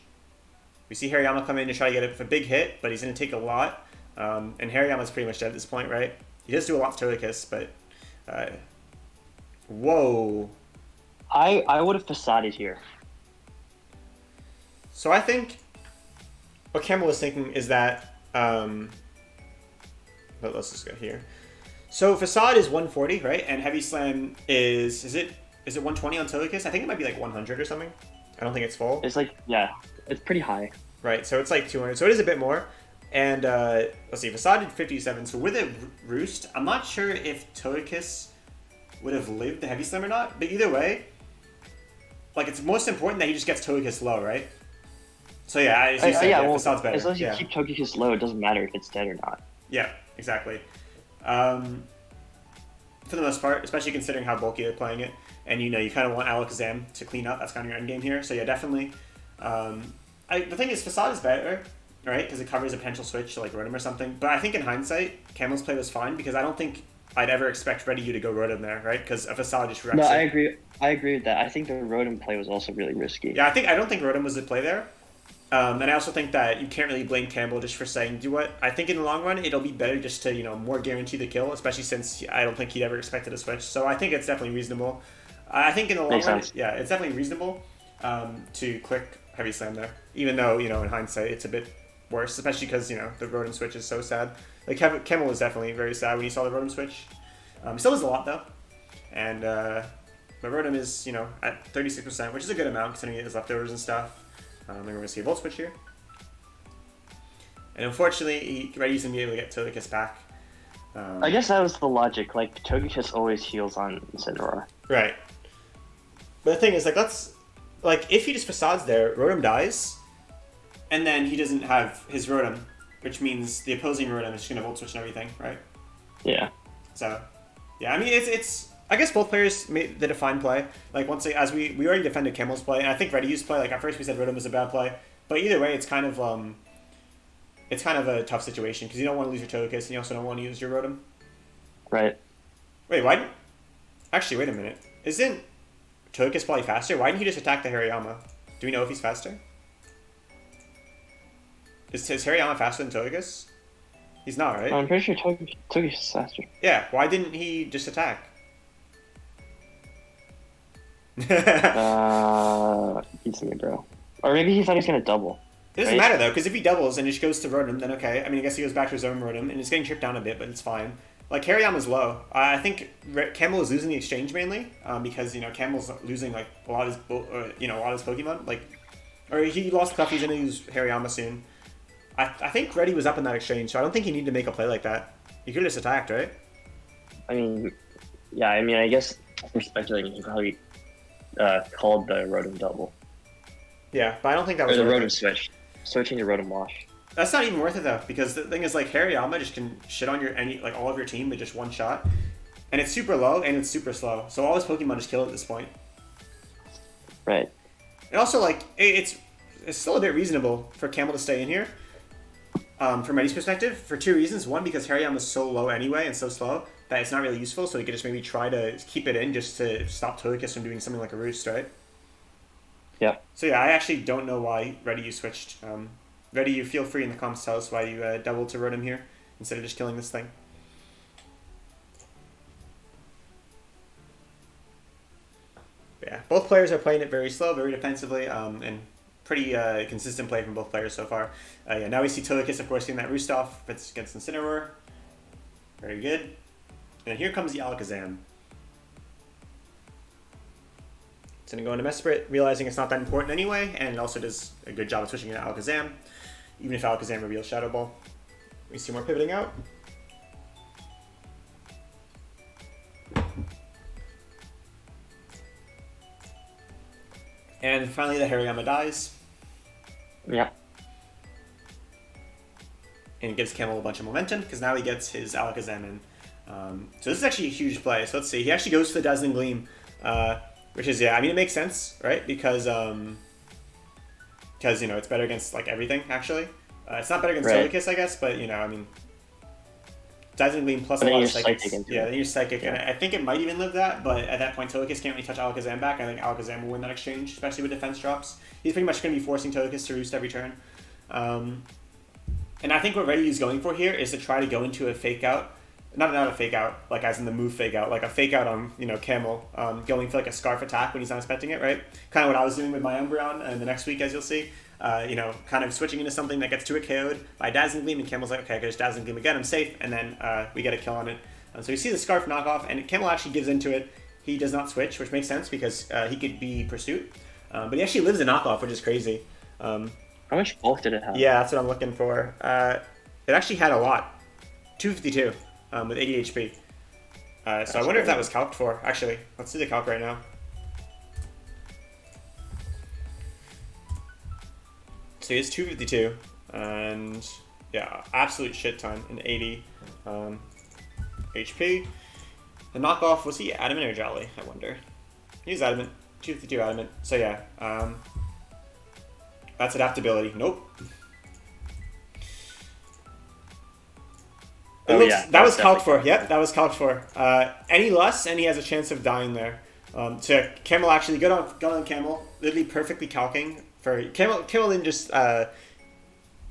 We see Hariyama come in to try to get a big hit, but he's going to take a lot. And Hariyama's pretty much dead at this point, right? He does do a lot to Togekiss, but... whoa. I would have Facaded here. So I think what Campbell was thinking is that... but let's just go here. So Facade is 140, right? And Heavy Slam is... Is it 120 on Togekiss? I think it might be like 100 or something. I don't think it's full. It's like, yeah, it's pretty high. Right, so it's like 200. So it is a bit more. And let's see, Facade did 57. So with a Roost, I'm not sure if Togekiss would have lived the Heavy Slam or not. But either way, like, it's most important that he just gets Togekiss low, right? So yeah, as you said, well, Facade's better. As long as you keep Togekiss low, it doesn't matter if it's dead or not. Yeah, exactly. For the most part, especially considering how bulky they're playing it. And you kind of want Alakazam to clean up. That's kind of your end game here. So yeah, definitely. The thing is, Facade is better, right? Because it covers a potential switch to like Rotom or something. But I think in hindsight, Camel's play was fine because I don't think I'd ever expect Ready You to go Rotom there, right? Because a Facade just wrecks No, it. I agree. I agree with that. I think the Rotom play was also really risky. Yeah, I don't think Rotom was the play there. And I also think that you can't really blame Campbell just for saying, do what? I think in the long run, it'll be better just to, more guarantee the kill, especially since I don't think he'd ever expected a switch. So I think it's definitely reasonable. I think in the long run, yeah, it's definitely reasonable to click Heavy Slam there. Even though, in hindsight, it's a bit worse, especially because, the Rotom switch is so sad. Like, Campbell was definitely very sad when he saw the Rotom switch. He still does a lot, though. And, but Rotom is, at 36%, which is a good amount considering his leftovers and stuff. Then we're going to see a Volt Switch here. And unfortunately, Ready's going to be able to get Togekiss back. I guess that was the logic. Like, Togekiss always heals on Incineroar. Right. But the thing is, if he just Facades there, Rotom dies, and then he doesn't have his Rotom, which means the opposing Rotom is just going to Volt Switch and everything, right? Yeah. So, yeah, I mean, it's I guess both players made the defined play. Like, as we already defended Camel's play, and I think Ready U's play, like, at first we said Rotom was a bad play, but either way, it's kind of a tough situation, because you don't want to lose your Togekiss, and you also don't want to use your Rotom. Right. Wait, why? Actually, wait a minute. Isn't Togekiss probably faster? Why didn't he just attack the Hariyama? Do we know if he's faster? Is Hariyama faster than Togekiss? He's not, right? I'm pretty sure Togekiss is faster. Yeah, why didn't he just attack? Beats me, bro. Or maybe he thought he was gonna double, It doesn't right? matter though, because if he doubles and just goes to Rotom, then okay. I mean, I guess he goes back to his own Rotom, and it's getting chipped down a bit, but it's fine. Like Hariyama's low. I think Camel is losing the exchange mainly because Camel's losing like a lot of his a lot of his Pokemon. Like, or he lost Cuff. He's gonna use Hariyama soon. I think Reddy was up in that exchange, so I don't think he needed to make a play like that. He could have just attacked, right? I mean, yeah. I mean, I guess if we're speculating, he probably called the Rotom double Yeah, but I don't think that or was the worth Rotom it. switch, switching to Rotom wash. That's not even worth it though, because the thing is like Hariyama just can shit on all of your team with just one shot, and it's super low and it's super slow. So all his Pokemon just kill at this point. Right. And also like it's still a bit reasonable for Camel to stay in here. From Eddie's perspective, for two reasons. One, because Hariyama's so low anyway and so slow that it's not really useful, so he could just maybe try to keep it in just to stop Togekiss from doing something like a roost, right? Yeah. So yeah, I actually don't know why Reddy you switched. Reddy, you feel free in the comments to tell us why you doubled to Rotom here instead of just killing this thing. But yeah, both players are playing it very slow, very defensively, and pretty consistent play from both players so far. Yeah, now we see Togekiss, of course, getting that roost off. It's against Incineroar. Very good. And here comes the Alakazam. It's going to go into Mesprit, realizing it's not that important anyway, and it also does a good job of switching into Alakazam, even if Alakazam reveals Shadow Ball. We see more pivoting out. And finally, the Hariyama dies. Yeah. And it gives Camel a bunch of momentum, because now he gets his Alakazam in. So this is actually a huge play. So let's see. He actually goes to the Dazzling Gleam, which is, yeah, I mean, it makes sense, right? Because it's better against, like, everything, actually. It's not better against Togekiss, I guess, but, I mean, Dazzling Gleam plus a lot of Psychics. Yeah, then you're Psychic, and I think it might even live that, but at that point, Togekiss can't really touch Alakazam back. I think Alakazam will win that exchange, especially with defense drops. He's pretty much going to be forcing Togekiss to roost every turn. And I think what Reddy is going for here is to try to go into a fake out. Not a fake out, like as in the move fake out, like a fake out on, Camel, going for like a Scarf attack when he's not expecting it, right? Kind of what I was doing with my Umbreon in the next week, as you'll see. Kind of switching into something that gets to it KO'd by Dazzling Gleam, and Camel's like, okay, I can just Dazzling Gleam again, I'm safe, and then we get a kill on it. So you see the Scarf knockoff, and Camel actually gives into it. He does not switch, which makes sense because he could be Pursuit. But he actually lives a knockoff, which is crazy. How much bulk did it have? Yeah, that's what I'm looking for. It actually had a lot. 252 with 80 HP. So I wonder if that was calced for. Actually, let's see the calc right now. So he has 252, and yeah, absolute shit ton in 80 HP. The knockoff, was he Adamant or Jolly? I wonder. He's Adamant, 252 Adamant. So yeah, that's adaptability. Nope. That was calced for. Yep, that was calced for. Any less, and he has a chance of dying there. So Camel actually, good on Camel. Literally perfectly calking for Camel. Camel didn't just have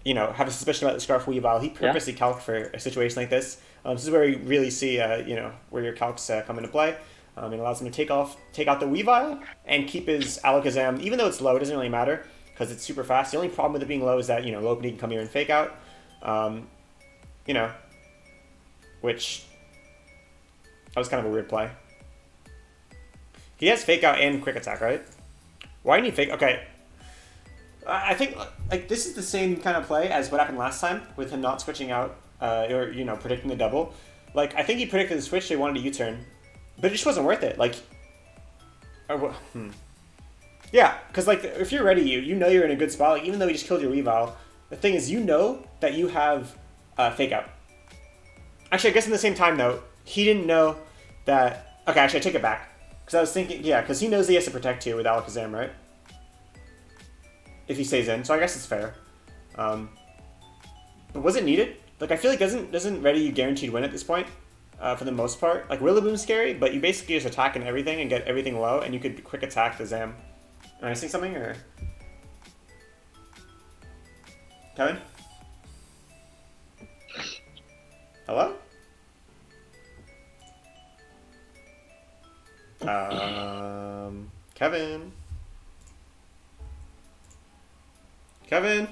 a suspicion about the Scarf Weavile. He purposely calced for a situation like this. This is where you really see where your calcs come into play. It allows him to take out the Weavile and keep his Alakazam. Even though it's low, it doesn't really matter because it's super fast. The only problem with it being low is that Lopunny can come here and fake out. Which that was kind of a weird play. He has fake out and quick attack, right? Why do you need fake? Okay, I think like this is the same kind of play as what happened last time with him not switching out or predicting the double. Like I think he predicted the switch, so he wanted a U-turn, but it just wasn't worth it. Like, yeah, because like if you're ready, you're in a good spot. Like even though he just killed your Weavile, the thing is that you have fake out. Actually, I guess in the same time, though, he didn't know that... Okay, actually, I take it back. Because I was thinking... Yeah, because he knows he has to protect you with Alakazam, right? If he stays in. So I guess it's fair. But was it needed? Like, I feel like doesn't Reddy you guaranteed win at this point? For the most part. Like, Rillaboom's scary, but you basically just attack in everything and get everything low, and you could quick attack the Zam. Am I missing something, or...? Kevin? Hello? Kevin. Kevin.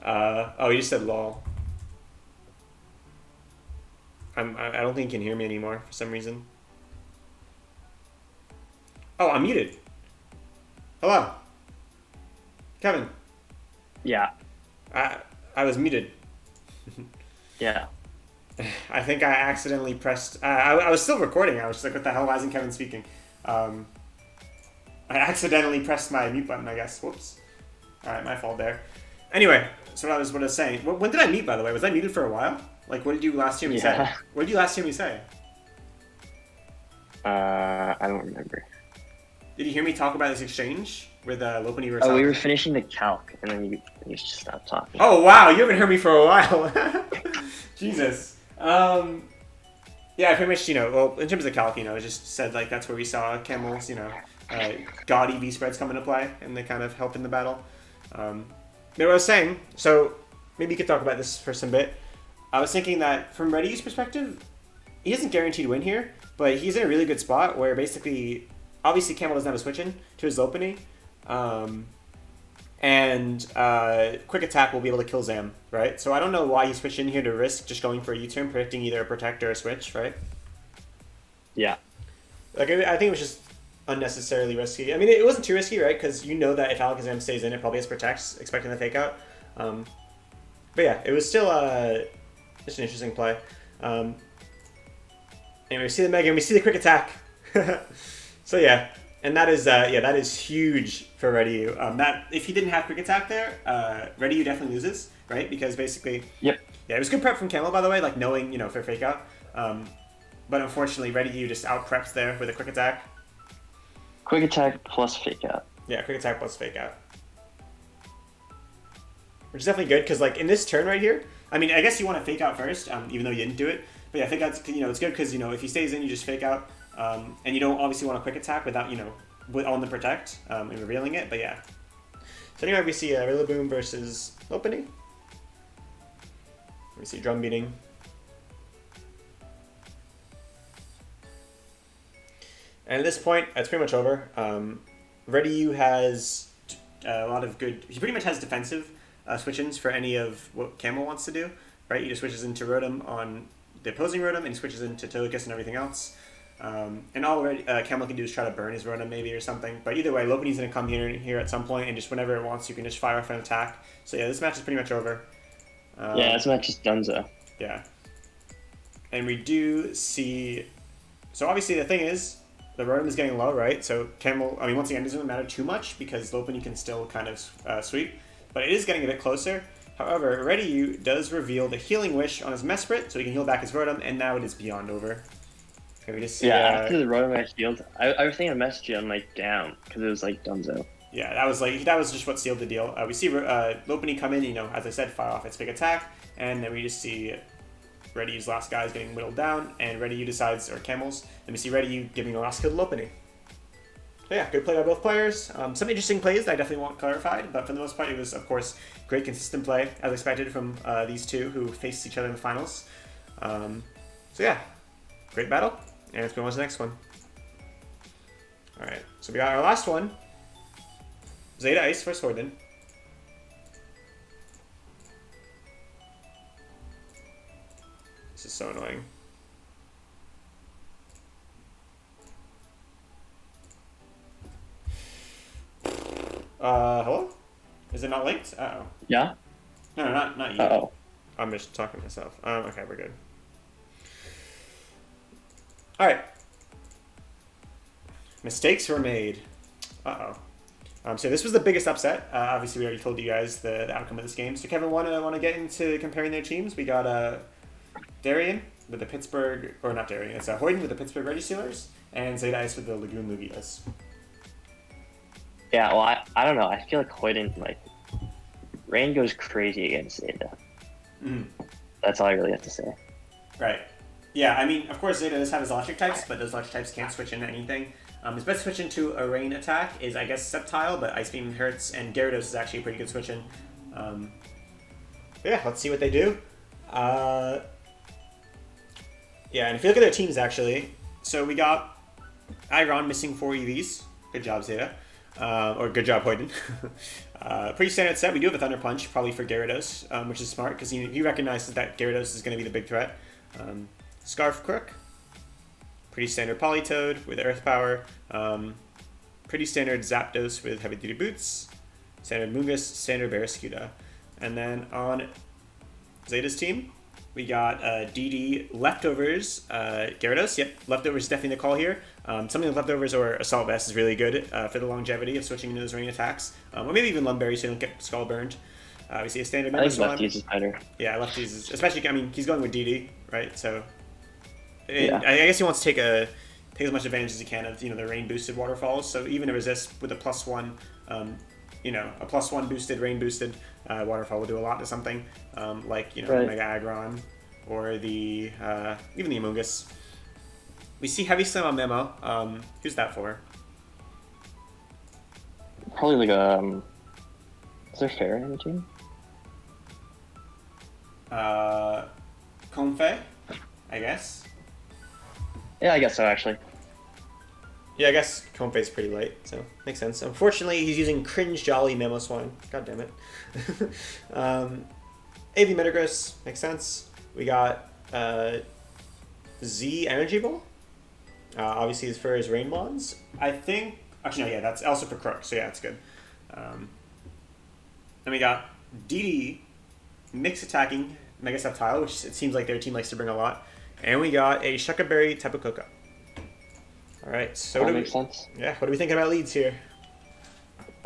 Oh, you just said lol. I don't think you can hear me anymore for some reason. Oh, I'm muted. Hello. Kevin. Yeah. I was muted. Yeah. I think I accidentally pressed. I was still recording. I was just like, what the hell? Why isn't Kevin speaking? I accidentally pressed my mute button, I guess. Whoops. Alright, my fault there. Anyway, so what I was saying. When did I mute, by the way? Was I muted for a while? Like, what did you last hear me say? What did you last hear me say? I don't remember. Did you hear me talk about this exchange with Lopini versus? Oh, we were finishing the calc, and then you just stopped talking. Oh, wow. You haven't heard me for a while. Jesus. Yeah, I pretty much, well, in terms of calc, I just said, like, that's where we saw Camel's, gaudy V-spreads come into play, and they kind of help in the battle. But what I was saying, so maybe you could talk about this for some bit. I was thinking that from Ready's perspective, he isn't guaranteed to win here, but he's in a really good spot where basically, obviously Camel doesn't have a switch in to his Lopunny, and quick attack will be able to kill Zam, right? So I don't know why he switched in here to risk just going for a U-turn, predicting either a protect or a switch, right? Yeah. Like, I think it was just unnecessarily risky. I mean, it wasn't too risky, right? Because you know that if Alakazam stays in, it probably has protects, expecting the fake out. But yeah, it was still just an interesting play. Anyway, we see the Mega and we see the quick attack. So yeah, and that is huge for Reddy. That if he didn't have quick attack there, Reddy definitely loses, right? Because basically, Yep. Yeah, it was good prep from Camel, by the way, like knowing for fake out. But unfortunately, Reddy just out preps there with a quick attack. Quick attack plus fake out. Yeah, quick attack plus fake out. Which is definitely good, because like in this turn right here, I mean, I guess you want to fake out first, even though you didn't do it. But yeah, fake out's, it's good because, if he stays in, you just fake out. And you don't obviously want a quick attack without, on the protect and revealing it. But yeah. So anyway, we see Rillaboom versus Lopunny. We see drum beating. And at this point, it's pretty much over. Reddy has a lot of good... He pretty much has defensive switch-ins for any of what Camel wants to do, right? He just switches into Rotom on the opposing Rotom, and he switches into Togekiss and everything else. And all Camel can do is try to burn his Rotom maybe or something. But either way, Lopunny's going to come here at some point, and just whenever it wants, you can just fire off an attack. So yeah, this match is pretty much over. Yeah, this match is donezo. Yeah. And we do see... So obviously the thing is, the Rotom is getting low, right? So Camel, once again, it doesn't matter too much because Lopunny can still kind of sweep. But it is getting a bit closer. However, Reddy does reveal the Healing Wish on his Mesprit, so he can heal back his Rotom, and now it is beyond over. Okay, we just see, after the Rotom got healed, I was thinking of messaging on down, because it was donezo. Yeah, that was just what sealed the deal. We see Lopunny come in, as I said, fire off its big attack, and then we just see Reddy's last guy is getting whittled down, and Reddy decides, or Camel's, and we see Reddy giving the last kill to Lopunny. So yeah, good play by both players. Some interesting plays that I definitely want clarified, but for the most part, it was, of course, great consistent play, as expected from these two who faced each other in the finals. So yeah, great battle, and let's move on to the next one. Alright, so we got our last one. Zeta Ice versus Hoiden. This is so annoying. Hello? Is it not linked? Uh-oh. Yeah? No, not you. Uh-oh. I'm just talking to myself. Okay, we're good. Alright. Mistakes were made. Uh-oh. So this was the biggest upset. Obviously, we already told you guys the outcome of this game. So Kevin, want to get into comparing their teams? We got Darien with the Pittsburgh, or not Darien, it's Hoiden with the Pittsburgh Registealers, and Zeta Ice with the Lagoon Lugias. Yeah, well, I don't know. I feel like Hoiden, Rain goes crazy against Zeta. Mm. That's all I really have to say. Right. Yeah, of course, Zeta does have his electric types, but those electric types can't switch into anything. His best switch into a rain attack is, I guess, Sceptile, but Ice Beam hurts, and Gyarados is actually a pretty good switch in. Yeah, let's see what they do. Yeah, and if you look at their teams, actually, So we got Aggron missing 4 EVs. Good job, Zeta. Or good job, Hoiden. Pretty standard set. We do have a Thunder Punch, probably for Gyarados, which is smart because he recognizes that Gyarados is going to be the big threat. Scarf Crook. Pretty standard Politoed with Earth Power. Pretty standard Zapdos with Heavy Duty Boots. Standard Mungus, standard Barraskewda. And then on Zeta's team, we got DD Leftovers, Gyarados. Yep, Leftovers is definitely the call here. Something like Leftovers or Assault Vest is really good for the longevity of switching into those rain attacks. Or maybe even Lumberry so you don't get Skull burned. We see a standard I think Lefties is better. Yeah, Lefties is, especially, I mean, he's going with DD, right? So Yeah. I guess he wants to take as much advantage as he can of, the rain boosted waterfalls. So even a resist with a +1, a +1 boosted, rain boosted waterfall will do a lot to something like Right. Mega Aggron or the even the Amoonguss. We see Heavy Slam on Memo. Who's that for? Probably like is there Fair in the team? Comfey, I guess. Yeah, I guess so actually. Yeah, I guess Comfey's pretty light, so makes sense. Unfortunately, he's using Cringe Jolly Memo Swine. God damn it. AV Metagross, makes sense. We got Z Energy Ball. Obviously, it's for his Rain Wands. I think... Actually, no, yeah, that's also for Crook, so yeah, it's good. Then we got DD Mix Attacking Mega Sceptile, which it seems like their team likes to bring a lot. And we got a Shucka Berry Tapu Koko. All right, so That makes sense. Yeah, what are we thinking about leads here?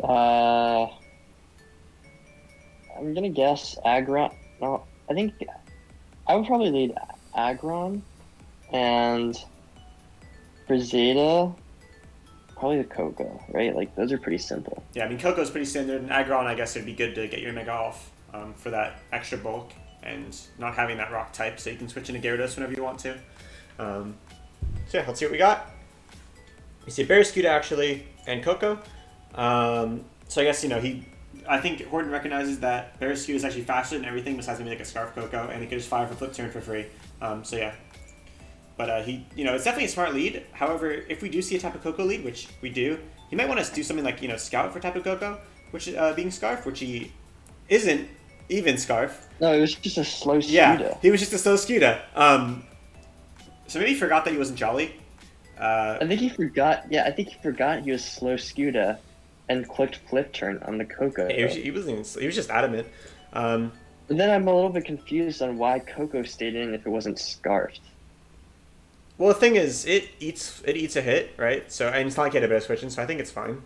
I'm gonna guess Aggron. No, I think I would probably lead Aggron, and for Zeta, probably the Coco, right? Like those are pretty simple. Yeah, I mean Coco's pretty standard, and Aggron, I guess it'd be good to get your Mega off for that extra bulk and not having that Rock type, so you can switch into Gyarados whenever you want to. So yeah, let's see what we got. We see Barraskewda actually and Coco. So I guess I think Hoiden recognizes that Barraskewda is actually faster than everything besides maybe like a Scarf Coco, and he could just fire for Flip Turn for free. So yeah. But it's definitely a smart lead. However, if we do see a Tapu Koko lead, which we do, he might want to do something like Scout for Tapu Koko, which being Scarf, which he isn't even Scarf. No, it was just a slow Scuda. Yeah, he was just a slow Scuda. So maybe he forgot that he wasn't Jolly. I think he forgot. Yeah, I think he forgot he was slow Scuda, and clicked Flip Turn on the Coco. He was just adamant. But then I'm a little bit confused on why Coco stayed in if it wasn't Scarfed. Well, the thing is, it eats a hit, right? So, and it's not like he had a bit of switching, so I think it's fine.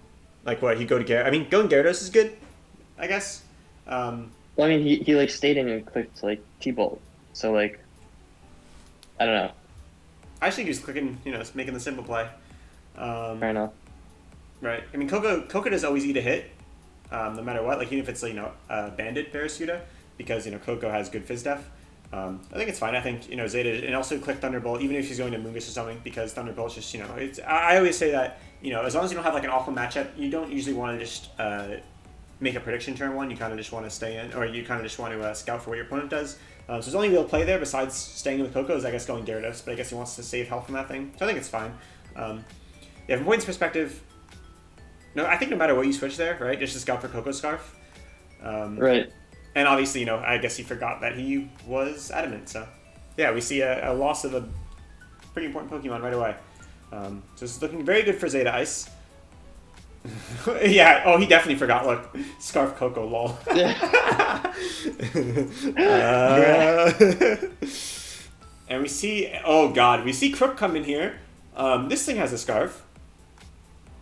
Like what, he'd go to Gyarados. I mean, going Gyarados is good, I guess. Well, I mean, he like stayed in and clicked like T-Bolt. So like, I don't know. I think he was clicking, making the simple play. Fair enough. Right. I mean, Coco does always eat a hit, no matter what. Like even if it's Bandit Barraskewda, because Coco has good Fizz Def. I think it's fine. I think Zeta, and also click Thunderbolt even if he's going to Mungus or something, because Thunderbolt's just it's. I always say that as long as you don't have like an awful matchup, you don't usually want to just make a prediction turn one. You kind of just want to stay in, or you kind of just want to scout for what your opponent does. So there's only real play there besides staying in with Coco is I guess going Gyarados, but I guess he wants to save health from that thing. So I think it's fine. Yeah, from Hoiden's perspective, I think no matter what you switch there, right, just to scout for Coco Scarf. Right. And obviously, I guess he forgot that he was adamant. So, yeah, we see a loss of a pretty important Pokemon right away. So this is looking very good for Zeta Ice. Yeah, oh, he definitely forgot. Look, Scarf Coco, lol. And we see, oh god, we see Crook come in here. This thing has a Scarf.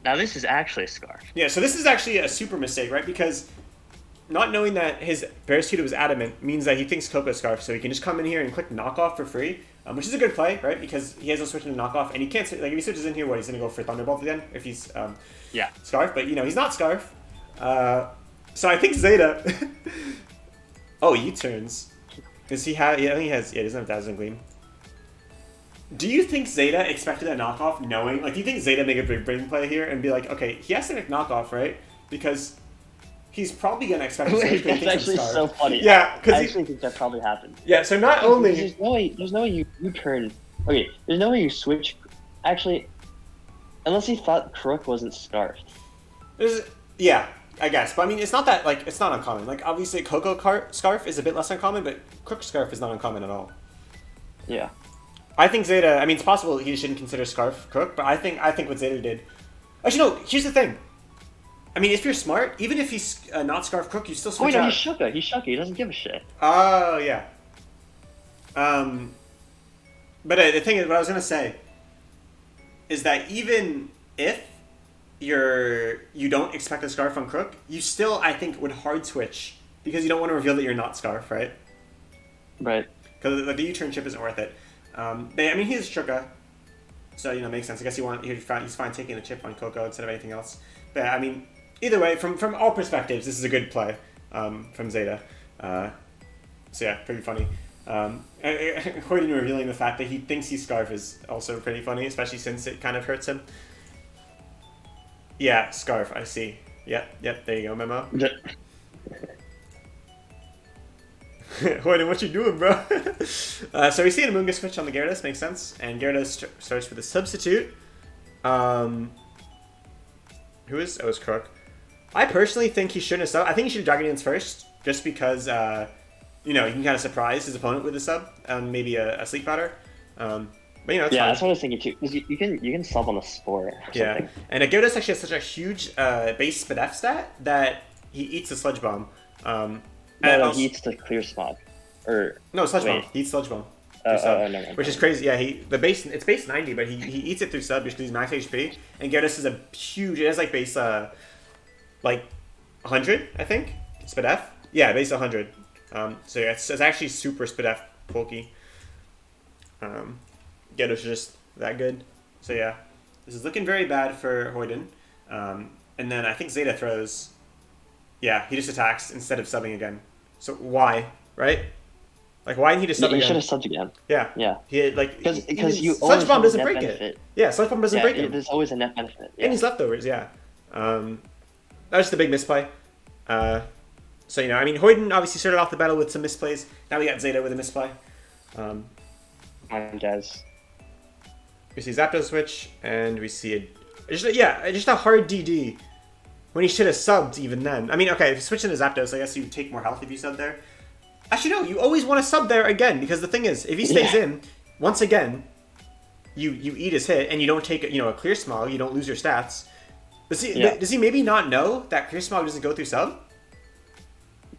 Now this is actually a Scarf. Yeah, so this is actually a super mistake, right? Because not knowing that his Barraskewda was adamant means that he thinks Coco Scarf, so he can just come in here and click Knockoff for free, which is a good play, right? Because he has no switch into Knockoff, and he can't, like, if he switches in here, he's going to go for Thunderbolt again, if he's Scarf, but, he's not Scarf. So I think Zeta... Oh, U-turns. Does he have... Yeah, I think he has... Yeah, he doesn't have Dazzling Gleam. Do you think Zeta expected a knockoff knowing... Like, do you think Zeta make a big brain play here and be like, okay, he has to make knockoff, right? Because... He's probably going to expect to switch. That's actually so funny. Yeah, because I actually think that probably happened. Yeah, so not only... There's no way you turn... Okay, there's no way you switch Actually, unless he thought Crook wasn't scarfed. Yeah, I guess. But I mean, it's not that, like, it's not uncommon. Like, obviously, Scarf is a bit less uncommon, but Crook Scarf is not uncommon at all. Yeah. I think Zeta, I mean, it's possible he shouldn't consider Scarf Crook, but I think what Zeta did. Actually, no, here's the thing. I mean, if you're smart, even if he's not Scarf Crook, you still Oh, switch no, out. he's Shuka. He's Shuka. He doesn't give a shit. Oh, yeah. But the thing is, what I was going to say is that even if you don't expect a Scarf on Crook, you still, I think, would hard switch because you don't want to reveal that you're not Scarf, right? Right. Because the U-turn chip isn't worth it. But, I mean, he's Shuka, so, you know, makes sense. I guess he's fine taking the chip on Coco instead of anything else. But, I mean, either way, from all perspectives, this is a good play from Zeta. So, yeah, pretty funny. Hoiden revealing the fact that he thinks he's Scarf is also pretty funny, especially since it kind of hurts him. Yeah, Scarf, I see. Yep, there you go, Memo. Hoiden, what you doing, bro? So we see an Amoonga switch on the Gyarados, makes sense. And Gyarados starts with a substitute. Who is? Oh, it's Crook. I personally think he shouldn't have sub. I think he should have Dragon Dance first, just because, you know, he can kind of surprise his opponent with a sub, maybe a Sleep Powder. But, you know, it's fine. That's what I was thinking too. Because you can sub on the Spore. Yeah, and Gyarados actually has such a huge base SpDef stat that he eats the Sludge Bomb. No, he eats the Clear Smog. No, Sludge Bomb. He eats Sludge Bomb. No, which is crazy. Yeah, it's base 90, but he eats it through sub because he's max HP. And Gyarados is a huge. It has like base like 100, I think. SpDef. Yeah, base 100. So yeah, it's actually super SpDef bulky. Gyarados is just that good. So yeah, this is looking very bad for Hoiden. And then I think Zeta throws. Yeah, he just attacks instead of subbing again. So why, right? Like, why didn't he just sub again? He should have subbed again. Yeah. He Because you Sludge Bomb doesn't break benefit. it. Yeah, Sludge Bomb doesn't break it. There's always a net benefit. Yeah. And he's leftovers. Yeah. That was just a big misplay. So you know, I mean, Hoiden obviously started off the battle with some misplays. Now we got Zeta with a misplay. I guess. We see Zapdos switch, and we see just a hard DD. When he should have subbed even then. I mean, okay, if you switch into Zapdos, I guess you take more health if you sub there. Actually, no, you always want to sub there again, because the thing is, if he stays in, once again, you eat his hit, and you don't take a Clear Smog, you don't lose your stats. Does he maybe not know that Clear Smog doesn't go through sub?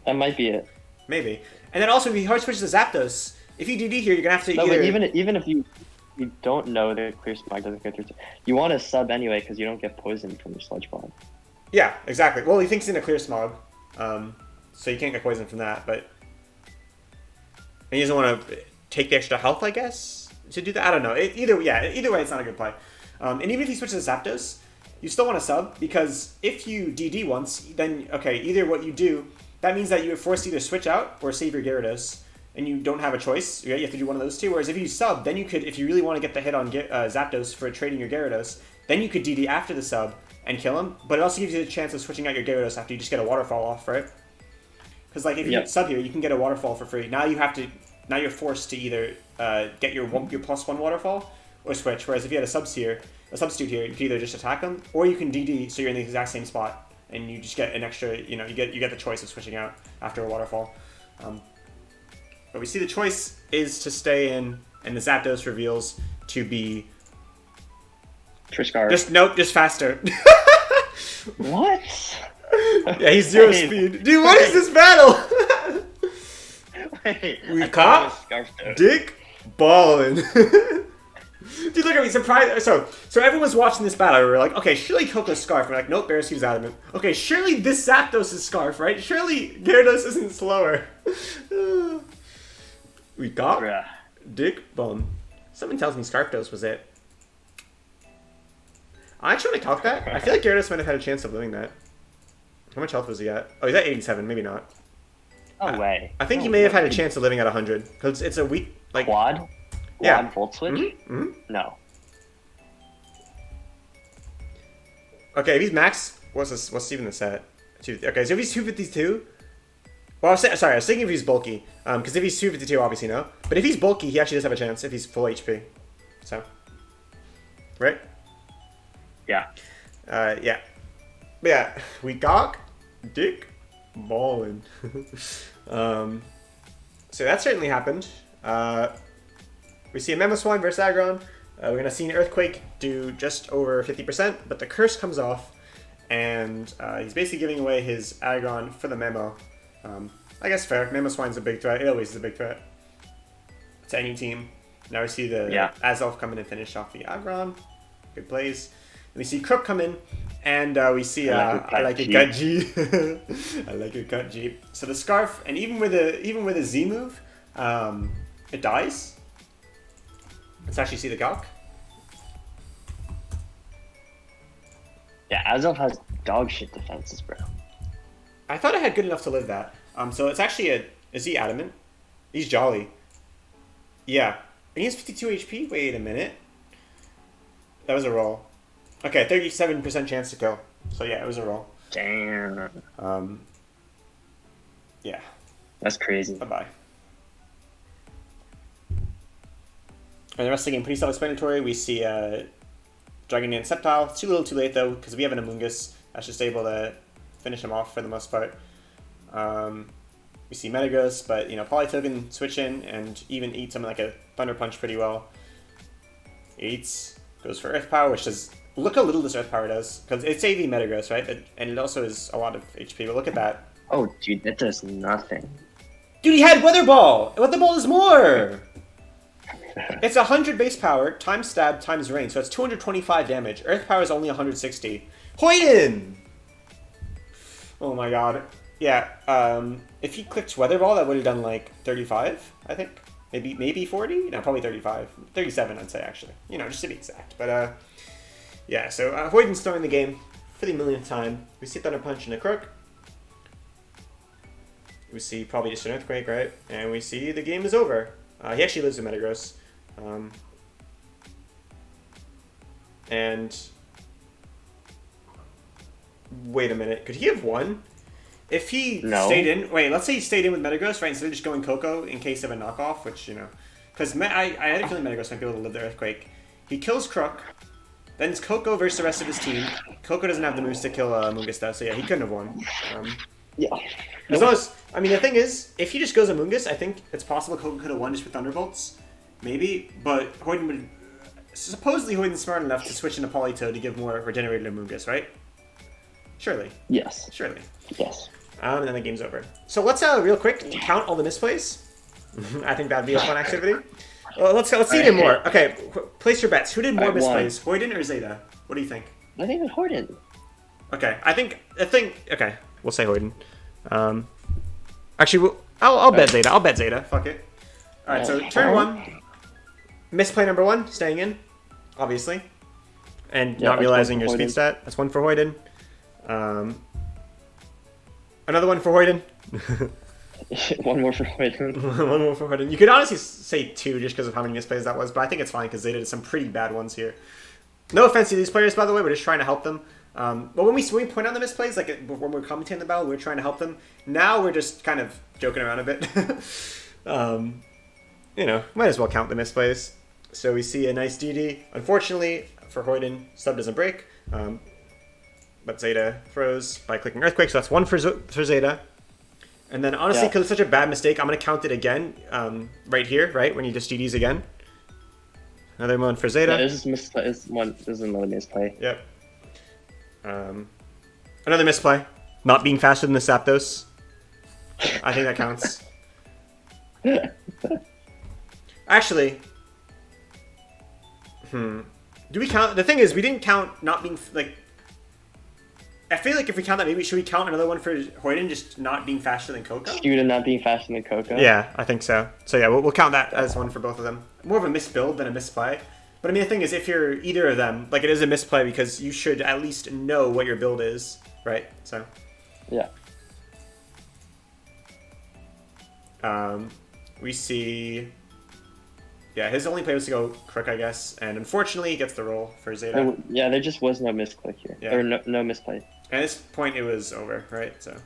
That might be it. Maybe. And then also, if he hard switches to Zapdos, if you DD here, you're going to have to No, but even if you don't know that Clear Smog doesn't go through sub, you want to sub anyway, because you don't get poisoned from your Sludge Bomb. Yeah, exactly. Well, he thinks he's in a Clear Smog, so you can't get poisoned from that, but he doesn't want to take the extra health, I guess, to do that. I don't know. Either way, it's not a good play. And even if he switches to Zapdos, you still want to sub, because if you DD once, then, okay, either what you do, that means that you are forced to either switch out or save your Gyarados, and you don't have a choice. You have to do one of those two. Whereas if you sub, then you could, if you really want to get the hit on Zapdos for trading your Gyarados, then you could DD after the sub and kill him. But it also gives you the chance of switching out your Gyarados after you just get a Waterfall off, right? Because like if you sub here, you can get a Waterfall for free. Now you're forced to either get your +1 Waterfall or switch. Whereas if you had a substitute here, you can either just attack them or you can DD, so you're in the exact same spot and you just get an extra. You get the choice of switching out after a Waterfall. But we see the choice is to stay in, and the Zapdos reveals to be Triscar. Just faster. What? Yeah, he's zero speed. Dude, what is this battle? Wait, We caught Dick Ballin. Dude, look at me, surprised. So everyone's watching this battle. We're like, okay, surely Coco's Scarf. We're like, nope, Barrowski's adamant. Okay, surely this Zapdos is Scarf, right? Surely Gyarados isn't slower. We got Dick Ballin. Something tells me Scarfdos was it. I actually want to calc that. I feel like Gyarados might have had a chance of living that. How much health was he at? Oh, he's at 87. Maybe not. No way. I think he may have had a chance of living at 100. Because it's a weak... like Quad? Yeah. Volt Switch? Mm-hmm. No. Okay, if he's max... What's even the set? Okay, so if he's 252... Well, I was thinking if he's bulky. Because if he's 252, obviously no. But if he's bulky, he actually does have a chance if he's full HP. So... right? Yeah. Yeah. But yeah, we got Dick Ballin. So that certainly happened. We see a Memo Swine versus Aggron. We're going to see an Earthquake do just over 50%, but the curse comes off, and he's basically giving away his Aggron for the Memo. I guess fair. Memo Swine's a big threat. It always is a big threat to any team. Now we see the Azelf come in and finish off the Aggron. Good plays. And we see Crook come in, and we see I like a gut G. I like a gut G. So the Scarf, and even with a Z move, it dies. Let's actually see the Gawk. Yeah, Azelf has dog shit defenses, bro. I thought I had good enough to live that. So it's actually is he adamant? He's jolly. Yeah. And he has 52 HP? Wait a minute. That was a roll. Okay, 37% chance to kill. So yeah, it was a roll. Damn. Yeah. That's crazy. Bye-bye. And the rest of the game, pretty self-explanatory. We see Dragon and Sceptile. It's too little too late, though, because we have an Amoonguss. That's just able to finish him off for the most part. We see Metagross, but, Polytoad can switch in and even eat something like a Thunder Punch pretty well. Eats, goes for Earth Power, which does... Look how little this Earth Power does, because it's AV Metagross, right? And it also is a lot of HP, but look at that. Oh, dude, that does nothing. Dude, he had Weather Ball! Weather Ball is more! It's 100 base power, times stab, times range, so it's 225 damage. Earth Power is only 160. Hoiden! Oh my god. Yeah, if he clicked Weather Ball, that would have done like 35, I think. Maybe 40? No, probably 35. 37, I'd say, actually. Just to be exact. But, yeah, so Hoiden's throwing the game for the millionth time. We see Thunder Punch and a Crook. We see probably just an Earthquake, right? And we see the game is over. He actually lives with Metagross. And... Wait a minute. Could he have won? If he stayed in... Wait, let's say he stayed in with Metagross, right? Instead of just going Coco in case of a knockoff, which, Because I had a feeling Metagross might be able to live the Earthquake. He kills Crook. Then it's Coco versus the rest of his team. Coco doesn't have the moves to kill Amoonguss, though, so yeah, he couldn't have won. Yeah. As long as... I mean, the thing is, if he just goes Amoonguss, I think it's possible Coco could have won just with Thunderbolts. Maybe, but Hoiden would... Supposedly Hoiden's smart enough to switch into Polytoad to give more regenerated Amoonguss, right? Surely. Yes. Surely. Yes. And then the game's over. So let's, real quick, count all the misplays. I think that'd be a fun activity. Well, let's see it more. Okay, place your bets. Who did more misplays, Hoiden or Zeta? What do you think? I think it's Hoiden. Okay, I think. Okay, we'll say Hoiden. Actually, I'll bet Zeta. I'll bet Zeta. Fuck it. All right, so turn one. Misplay number one, staying in, obviously, and not realizing your speed stat. That's one for Hoiden. Another one for Hoiden. One more for Hoiden. One more for Hoiden. You could honestly say two just because of how many misplays that was, but I think it's fine because Zeta did some pretty bad ones here. No offense to these players, by the way. We're just trying to help them. But when we point out the misplays, like when we're commentating the battle, we're trying to help them. Now we're just kind of joking around a bit. Might as well count the misplays. So we see a nice DD. Unfortunately, for Hoiden, sub doesn't break. But Zeta froze by clicking Earthquake, so that's one for Zeta. And then honestly, because it's such a bad mistake, I'm going to count it again right here, right? When you just DDs again. Another one for Zeta. Yeah, this is misplay. This is another misplay. Yep. Another misplay. Not being faster than the Zapdos. I think that counts. Actually, do we count? The thing is, we didn't count not being like. I feel like if we count that, maybe should we count another one for Hoiden just not being faster than Coco? Hoiden not being faster than Coco. Yeah, I think so. So yeah, we'll count that as one for both of them. More of a misbuild than a misplay. But I mean, the thing is, if you're either of them, like it is a misplay because you should at least know what your build is, right? So. Yeah. We see. Yeah, his only play was to go Crook, I guess, and unfortunately, he gets the roll for Zeta. Yeah, there just was no misclick here. Yeah. Or no misplay. At this point, it was over, right? So.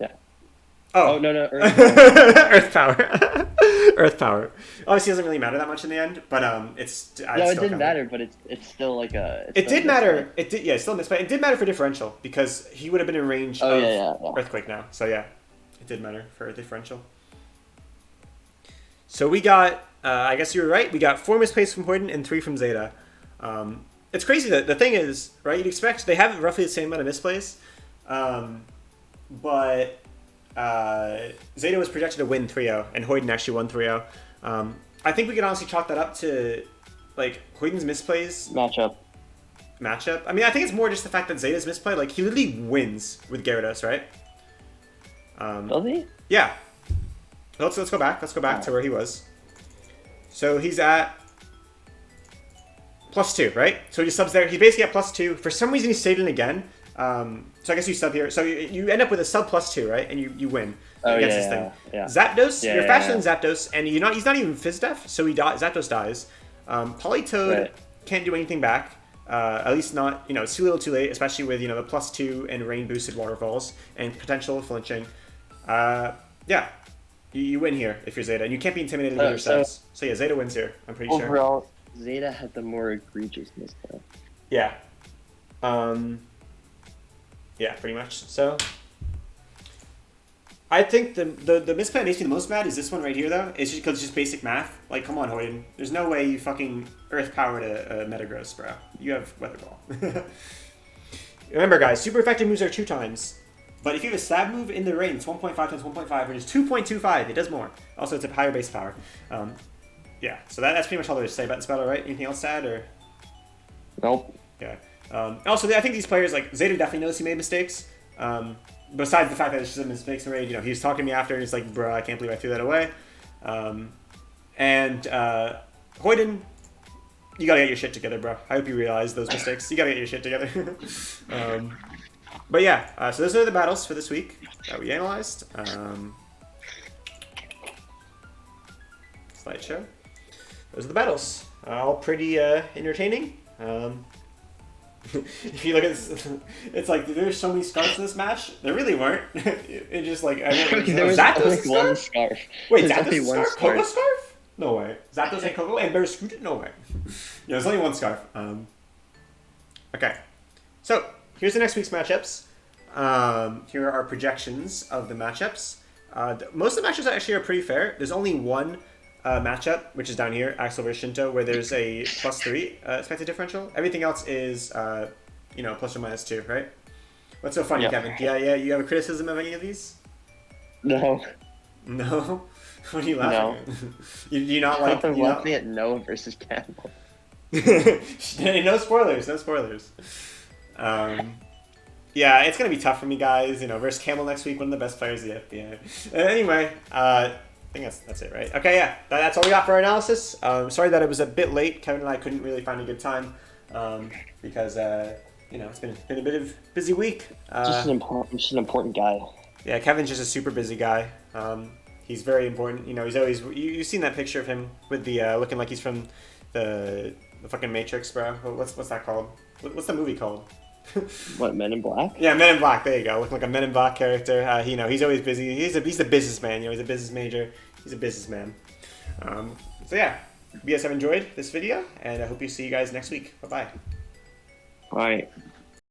Yeah. Oh Oh. no, no, Earth power. Earth power. Earth power. Obviously, it doesn't really matter that much in the end, but it's. No, it didn't matter, but it's still like a. It's It still a did matter. misplay. It did. Yeah, still misplay. It did matter for differential because he would have been in range Oh of yeah. earthquake now. So yeah, it did matter for differential. So we got. I guess you were right. We got 4 misplays from Hoiden and 3 from Zeta. It's crazy that the thing is, right? You'd expect they have roughly the same amount of misplays, but Zeta was projected to win 3-0, and Hoiden actually won 3-0. I think we can honestly chalk that up to like Hoiden's misplays Matchup. I mean, I think it's more just the fact that Zeta's misplay, like he literally wins with Gyarados, right? Does he? Yeah. Let's go back. Let's go back to where he was. So he's at +2, right? So he just subs there. He's basically at +2. For some reason, he stayed in again. So I guess you sub here. So you end up with a sub +2, right? And you win against this thing. Yeah. Zapdos, Yeah, you're yeah, faster yeah. than Zapdos, and he's not even Fizz Def, so Zapdos dies. Polytoad Right. can't do anything back. At least not, it's too little too late, especially with, the +2 and rain boosted waterfalls and potential flinching. Yeah, you win here if you're Zeta, and you can't be intimidated with your subs. So yeah, Zeta wins here, I'm pretty sure. Overall, Zeta had the more egregious misplay. Yeah. Yeah, pretty much. So I think the misplay that makes me the most mad is this one right here, though. It's just because it's just basic math. Like, come on, Hoiden. There's no way you fucking Earth powered a Metagross, bro. You have Weather Ball. Remember, guys, super effective moves are 2 times. But if you have a stab move in the range, it's 1.5 times 1.5, which is 2.25. It does more. Also, it's a higher base power. Yeah, so that's pretty much all there is to say about this battle, right? Anything else to add, or? Nope. Yeah. Also, I think these players, like, Zeta definitely knows he made mistakes. Besides the fact that it's just mistakes in raid, he was talking to me after, and he's like, bro, I can't believe I threw that away. And Hoiden, you gotta get your shit together, bro. I hope you realize those mistakes. You gotta get your shit together. But yeah, so those are the battles for this week that we analyzed. Slideshow. Those are the battles. All pretty entertaining. If you look at this, it's like there's so many scarves in this match. There really weren't. It just like There was Zapdos only scarf? one scarf. Wait, There's Zapdos only one scarf? Coco scarf. scarf? No way. Zapdos and Coco and Barraskewda? No way. Yeah, there's only one scarf. Okay, so here's the next week's matchups. Here are our projections of the matchups. Most of the matchups actually are pretty fair. There's only one matchup, which is down here, Axel versus Shinto, where there's a +3 expected differential. Everything else is, ±2, right? What's so funny, Yep. Kevin? Yeah, you have a criticism of any of these? No. No? What are you laughing at? You do you not like... I'm you not- laughing at Noah versus Campbell. No spoilers, no spoilers. Yeah, it's going to be tough for me, guys. Versus Camel next week, one of the best players in the FBA. Anyway, I think that's it, right? Okay, yeah, that's all we got for our analysis. Sorry that it was a bit late. Kevin and I couldn't really find a good time because it's been a bit of a busy week. Just an important guy. Yeah, Kevin's just a super busy guy. He's very important. He's always you've seen that picture of him with the looking like he's from the fucking Matrix, bro. What's that called? What's the movie called? What, Men in Black? Yeah, Men in Black. There you go. Looking like a Men in Black character. He's always busy. He's the businessman. He's a business major. He's a businessman. So yeah, hope you guys have enjoyed this video, and I hope you see you guys next week. Bye bye. All right.